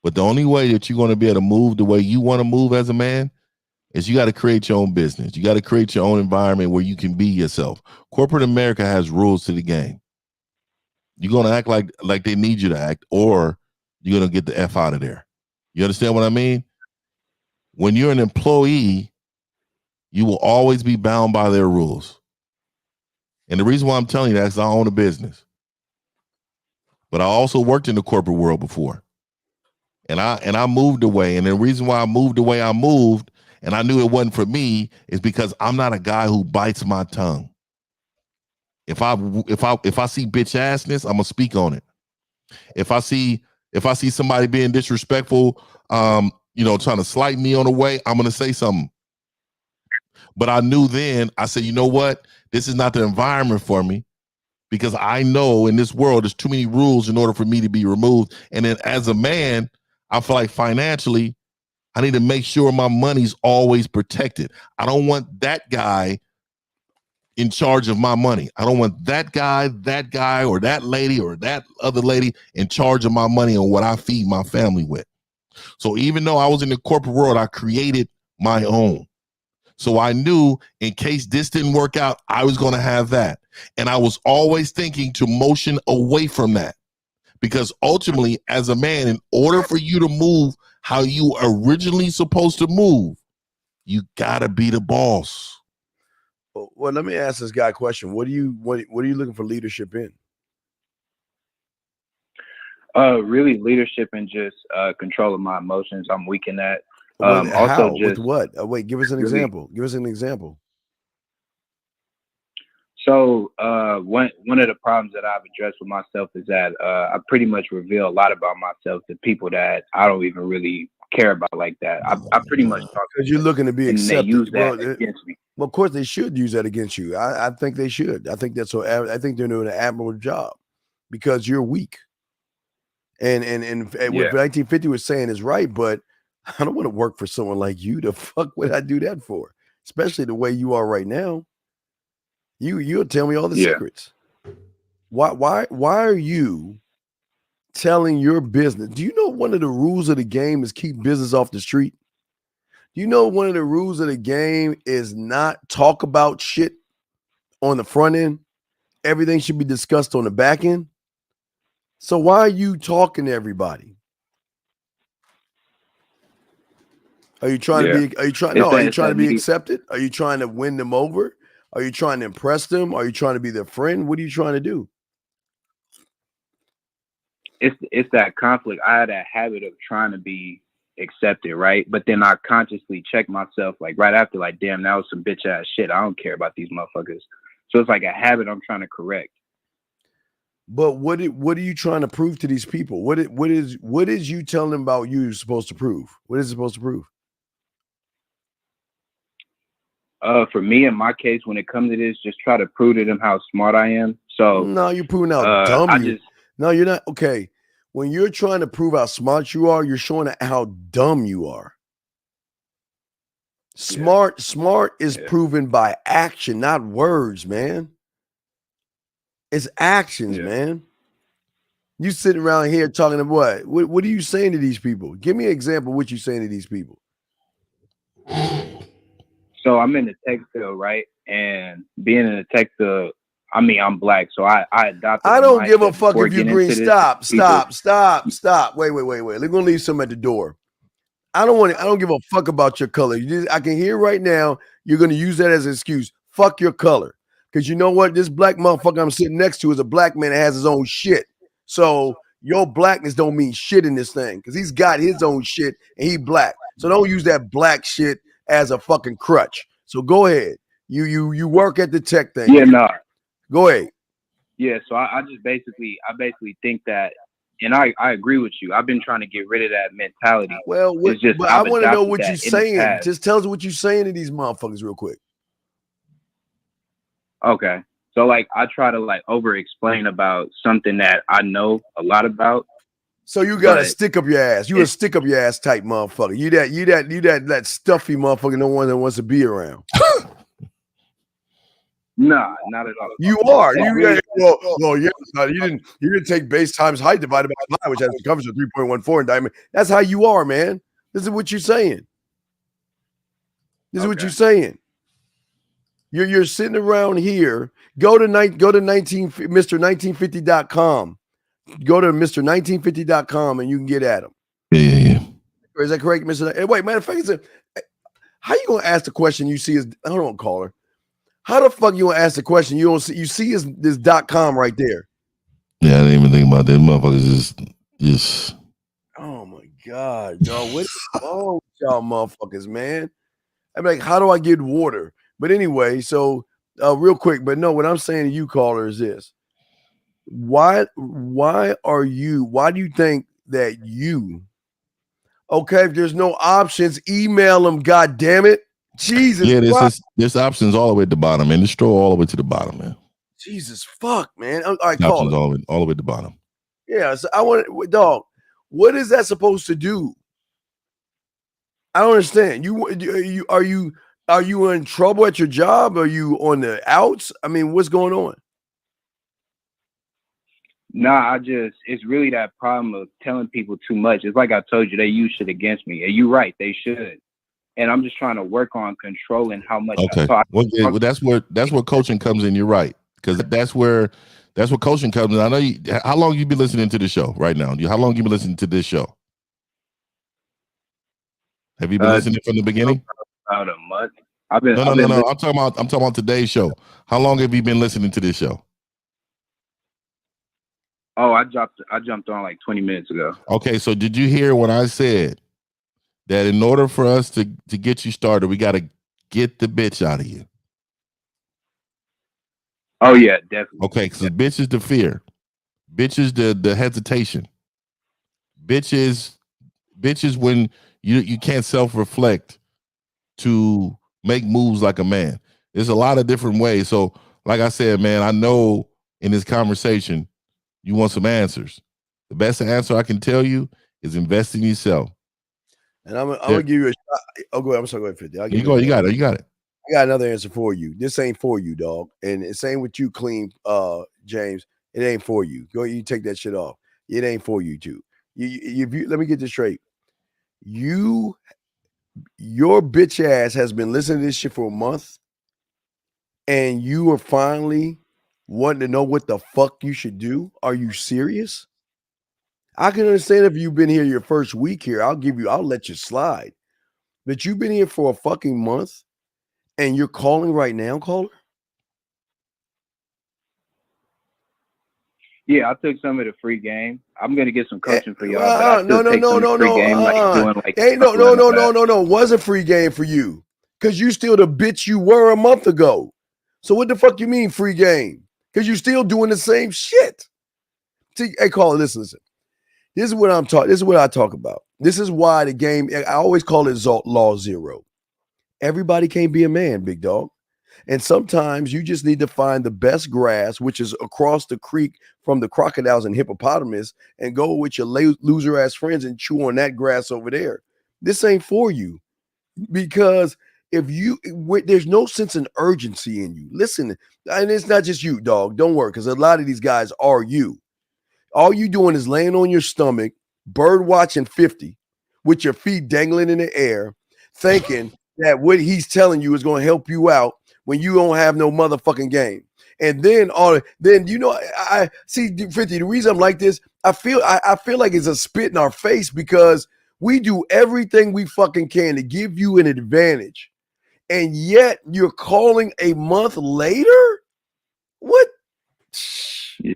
Speaker 9: But the only way that you're going to be able to move the way you want to move as a man is you got to create your own business. You got to create your own environment where you can be yourself. Corporate America has rules to the game. You're going to act like they need you to act, or you're going to get the F out of there. You understand what I mean? When you're an employee, you will always be bound by their rules. And the reason why I'm telling you that is I own a business. But I also worked in the corporate world before. And I moved away. And the reason why I moved away, and I knew it wasn't for me, is because I'm not a guy who bites my tongue. If I see bitch assness, I'm gonna speak on it. If I see somebody being disrespectful, trying to slight me on the way, I'm gonna say something. But I knew then, I said, you know what? This is not the environment for me, because I know in this world there's too many rules in order for me to be removed. And then as a man, I feel like financially, I need to make sure my money's always protected. I don't want that guy in charge of my money. I don't want that guy, or that lady, or that other lady in charge of my money and what I feed my family with. So even though I was in the corporate world, I created my own. So I knew in case this didn't work out, I was going to have that. And I was always thinking to motion away from that. Because ultimately, as a man, in order for you to move how you originally supposed to move, you gotta be the boss.
Speaker 10: Well, let me ask this guy a question. What are you looking for leadership in?
Speaker 14: Really leadership and just control of my emotions. I'm weak in that.
Speaker 10: How?
Speaker 14: Also
Speaker 10: With
Speaker 14: just
Speaker 10: what? Wait, give us an
Speaker 14: really.
Speaker 10: example. Give us an example.
Speaker 14: So one of the problems that I've addressed with myself is that I pretty much reveal a lot about myself to people that I don't even really care about like that. I pretty much talk
Speaker 10: Because you're looking to be
Speaker 14: and they
Speaker 10: accepted.
Speaker 14: use that
Speaker 10: Well,
Speaker 14: against me.
Speaker 10: well, of course they should use that against you. I think they should. I think that's so. I think they're doing an admirable job because you're weak. And what
Speaker 14: Yeah.
Speaker 10: 1950 was saying is right, but I don't want to work for someone like you. The fuck would I do that for? Especially the way you are right now. You'll tell me all the
Speaker 14: Yeah.
Speaker 10: secrets. Why are you telling your business? Do you know one of the rules of the game is keep business off the street? Do you know one of the rules of the game is not talk about shit on the front end? Everything should be discussed on the back end. So why are you talking to everybody? Are you trying to be? Are you trying? No. Are you trying to be accepted? Are you trying to win them over? Are you trying to impress them? Are you trying to be their friend? What are you trying to do?
Speaker 14: It's that conflict. I had a habit of trying to be accepted, right? But then I consciously check myself, like right after, like, damn, that was some bitch ass shit. I don't care about these motherfuckers. So it's like a habit I'm trying to correct.
Speaker 10: But what are you trying to prove to these people? What is you telling them about you supposed to prove? What is it supposed to prove?
Speaker 14: For me, in my case, when it comes to this, just try to prove to them how smart I am. So
Speaker 10: no, you're proving how dumb you. No, you're not. Okay, when you're trying to prove how smart you are, you're showing how dumb you are. Smart is proven by action, not words, man. It's actions, man. You sitting around here talking about what? What are you saying to these people? Give me an example of what you're saying to these people.
Speaker 14: So I'm in the tech field, right? And being in the tech field, I mean, I'm black, so I adopted.
Speaker 10: I don't give a fuck if you're green. Stop. Wait. They're gonna leave some at the door. I don't give a fuck about your color. I can hear right now you're gonna use that as an excuse. Fuck your color. Because you know what? This black motherfucker I'm sitting next to is a black man that has his own shit. So your blackness don't mean shit in this thing. Because he's got his own shit and he black. So don't use that black shit as a fucking crutch. So go ahead. You work at the tech thing.
Speaker 14: Yeah, no.
Speaker 10: Go ahead.
Speaker 14: Yeah, so I basically think that, and I agree with you. I've been trying to get rid of that mentality.
Speaker 10: Well, but I want to know what you're saying. Just tell us what you're saying to these motherfuckers real quick.
Speaker 14: Okay. So like I try to like over explain about something that I know a lot about.
Speaker 10: So you gotta stick up your ass. You a stick up your ass type motherfucker. You that stuffy motherfucker, no one that wants to be around.
Speaker 14: Nah, not at all.
Speaker 10: You are. You didn't take base times height divided by line, which has comes to 3.14 in diamond. That's how you are, man. This is what you're saying. This is what you're saying. You're sitting around here. Go to Mr.1950.com. Go to Mr.1950.com and you can get at him.
Speaker 9: Yeah.
Speaker 10: Or is that correct, Mr. Hey, wait, matter of fact, how you gonna ask the question you see is hold on, caller. How the fuck you gonna ask the question? You don't see this .com right there.
Speaker 9: Yeah, I didn't even think about that. Motherfuckers just
Speaker 10: oh my god, y'all. What is wrong with y'all motherfuckers, man? I'm like, how do I get water? But anyway, so real quick, but no, what I'm saying to you, caller, is this. Why do you think that if there's no options, email them, god damn it. Jesus.
Speaker 9: Yeah, there's options all the way at the bottom, man. Just scroll all the way to the bottom, man.
Speaker 10: Jesus fuck, man. All right,
Speaker 9: options all the way at the bottom.
Speaker 10: Yeah, so I want dog. What is that supposed to do? I don't understand. Are you in trouble at your job? Are you on the outs? I mean, what's going on?
Speaker 14: Nah, it's really that problem of telling people too much. It's like I told you, they use shit against me. And you're right, they should. And I'm just trying to work on controlling how much I talk.
Speaker 9: Well, that's where coaching comes in. You're right. Because that's where coaching comes in. I know how long you been listening to the show right now? How long you been listening to this show? Have you been listening from the beginning?
Speaker 14: About a month. No.
Speaker 9: I'm talking about today's show. How long have you been listening to this show?
Speaker 14: Oh, I jumped on like 20 minutes ago.
Speaker 9: Okay, so did you hear what I said? That in order for us to get you started, we got to get the bitch out of you.
Speaker 14: Oh yeah, definitely.
Speaker 9: Okay, because bitch is the fear. Bitch is the hesitation. Bitch is when you can't self-reflect to make moves like a man. There's a lot of different ways. So, like I said, man, I know in this conversation, you want some answers. The best answer I can tell you is invest in yourself.
Speaker 10: And I'm gonna give you a shot. Oh, go ahead. I'm sorry, go ahead, 50.
Speaker 9: You got it.
Speaker 10: I got another answer for you. This ain't for you, dog. And it's same with you, Clean, James. It ain't for you. Go, you take that shit off. It ain't for you, too. Let me get this straight. Your bitch ass has been listening to this shit for a month, and you are finally wanting to know what the fuck you should do. Are you serious? I can understand if you've been here your first week here. I'll let you slide. But you've been here for a fucking month and you're calling right now, caller?
Speaker 14: Yeah, I took some of the free game. I'm gonna get some coaching for y'all.
Speaker 10: No. It wasn't free game for you. Because you still the bitch you were a month ago. So what the fuck you mean free game? Because you're still doing the same shit. See, hey, caller, listen. This is what I'm talking. This is what I talk about. This is why the game, I always call it law zero. Everybody can't be a man, big dog. And sometimes you just need to find the best grass, which is across the creek from the crocodiles and hippopotamus, and go with your loser ass friends and chew on that grass over there. This ain't for you. Because there's no sense in urgency in you. Listen, and it's not just you, dog. Don't worry, because a lot of these guys are you. All you doing is laying on your stomach, bird watching 50, with your feet dangling in the air, thinking that what he's telling you is going to help you out when you don't have no motherfucking game. And then I see 50. The reason I'm like this, I feel like it's a spit in our face because we do everything we fucking can to give you an advantage. And yet you're calling a month later? What? Yeah.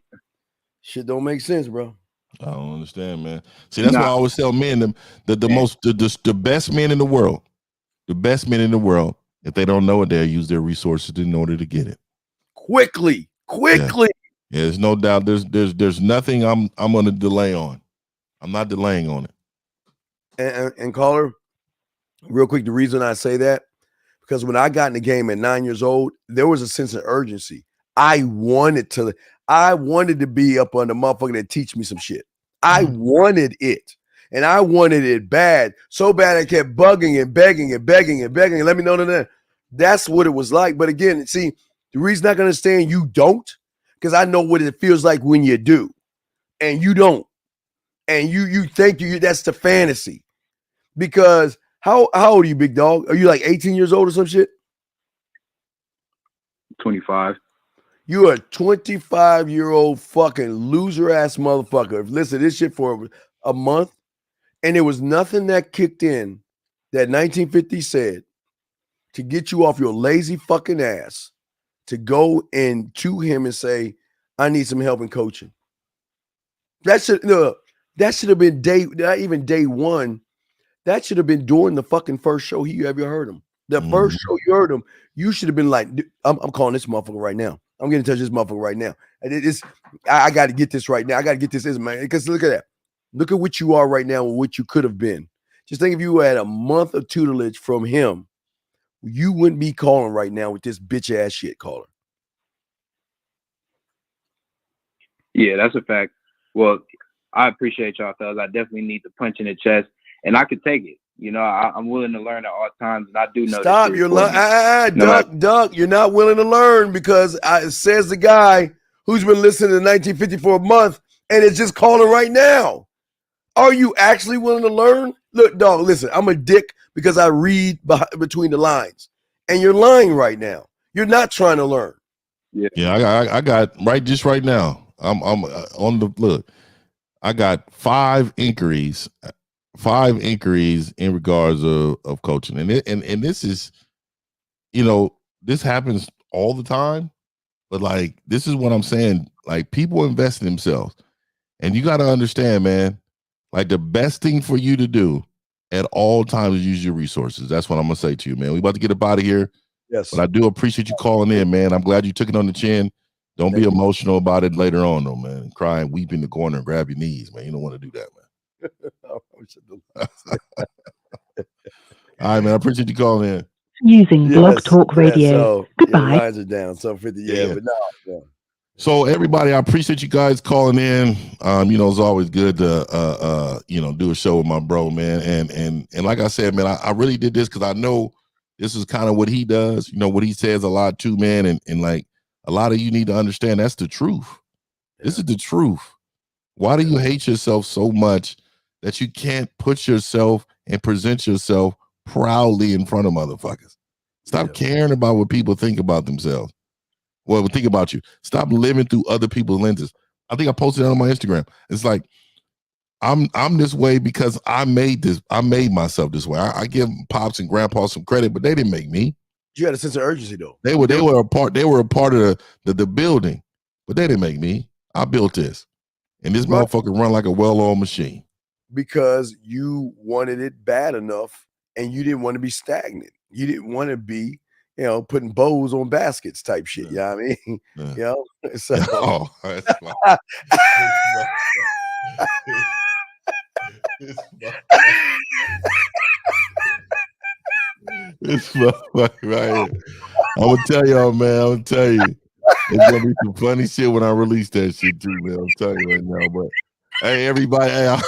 Speaker 10: Shit don't make sense, bro.
Speaker 9: I don't understand, man. See, that's why I always tell men the best men in the world, if they don't know it, they'll use their resources in order to get it.
Speaker 10: Quickly.
Speaker 9: Yeah, there's no doubt. There's nothing I'm gonna delay on. I'm not delaying on it.
Speaker 10: And caller, real quick, the reason I say that, because when I got in the game at 9 years old, there was a sense of urgency. I wanted to be up on the motherfucker that teach me some shit. I wanted it. And I wanted it bad. So bad I kept bugging and begging and begging and begging. And let me know that. That's what it was like. But again, see, the reason I can understand you don't, because I know what it feels like when you do. And you don't. And you think that's the fantasy. Because how old are you, big dog? Are you like 18 years old or some shit?
Speaker 14: 25.
Speaker 10: You're a 25-year-old fucking loser ass motherfucker. Listen to this shit for a month, and there was nothing that kicked in that 1950 said to get you off your lazy fucking ass to go and to him and say, I need some help in coaching. That should have been not even day one. That should have been during the fucking first show you ever heard him. The first show you heard him, you should have been like, I'm calling this motherfucker right now. I'm going to touch this motherfucker right now. I got to get this right now. I got to get this, man. Because look at that. Look at what you are right now and what you could have been. Just think if you had a month of tutelage from him, you wouldn't be calling right now with this bitch ass shit, caller.
Speaker 14: Yeah, that's a fact. Well, I appreciate y'all, fellas. I definitely need the punch in the chest, and I could take it. You know, I'm willing to learn at all times, and I do know.
Speaker 10: Stop! You're Duck. You're not willing to learn because it says the guy who's been listening to 1950 for a month and is just calling right now. Are you actually willing to learn? Look, dog. Listen, I'm a dick because I read between the lines, and you're lying right now. You're not trying to learn.
Speaker 9: Yeah. I got right now. I'm on the look. I got 5 inquiries. 5 inquiries in regards of coaching. And this is, this happens all the time, but like, this is what I'm saying. Like, people invest in themselves. And you got to understand, man, like the best thing for you to do at all times is use your resources. That's what I'm going to say to you, man. We about to get up out of here.
Speaker 10: Yes.
Speaker 9: But I do appreciate you calling in, man. I'm glad you took it on the chin. Don't be emotional about it later on, though, man. Cry and weep in the corner and grab your knees, man. You don't want to do that, man. All right, man. I appreciate you calling in.
Speaker 15: Using Blog Talk Radio.
Speaker 10: So,
Speaker 15: Goodbye.
Speaker 10: lines are down. So 50, but no.
Speaker 9: So everybody, I appreciate you guys calling in. It's always good to do a show with my bro, man. And like I said, man, I really did this because I know this is kind of what he does, what he says a lot too, man. And like a lot of you need to understand that's the truth. This is the truth. Why do you hate yourself so much that you can't put yourself and present yourself proudly in front of motherfuckers? Stop caring about what people think about themselves. Well, think about you. Stop living through other people's lenses. I think I posted that on my Instagram. It's like I'm this way because I made myself this way. I give pops and grandpa some credit, but they didn't make me.
Speaker 10: You had a sense of urgency though.
Speaker 9: They were a part of the building, but they didn't make me. I built this. And this motherfucker run like a well-oiled machine.
Speaker 10: Because you wanted it bad enough and you didn't want to be stagnant. You didn't want to be, putting bows on baskets type shit. You know what I mean? So,
Speaker 9: This motherfucker right here. I'm gonna tell y'all, man. I'm gonna tell you, it's gonna be some funny shit when I release that shit too, man. I'm telling you right now. But hey, everybody, I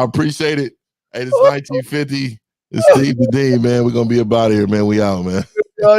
Speaker 9: appreciate it. Hey, this 1950. It's Steve the Dean, man. We're gonna be about here, man. We out, man.
Speaker 10: Yo.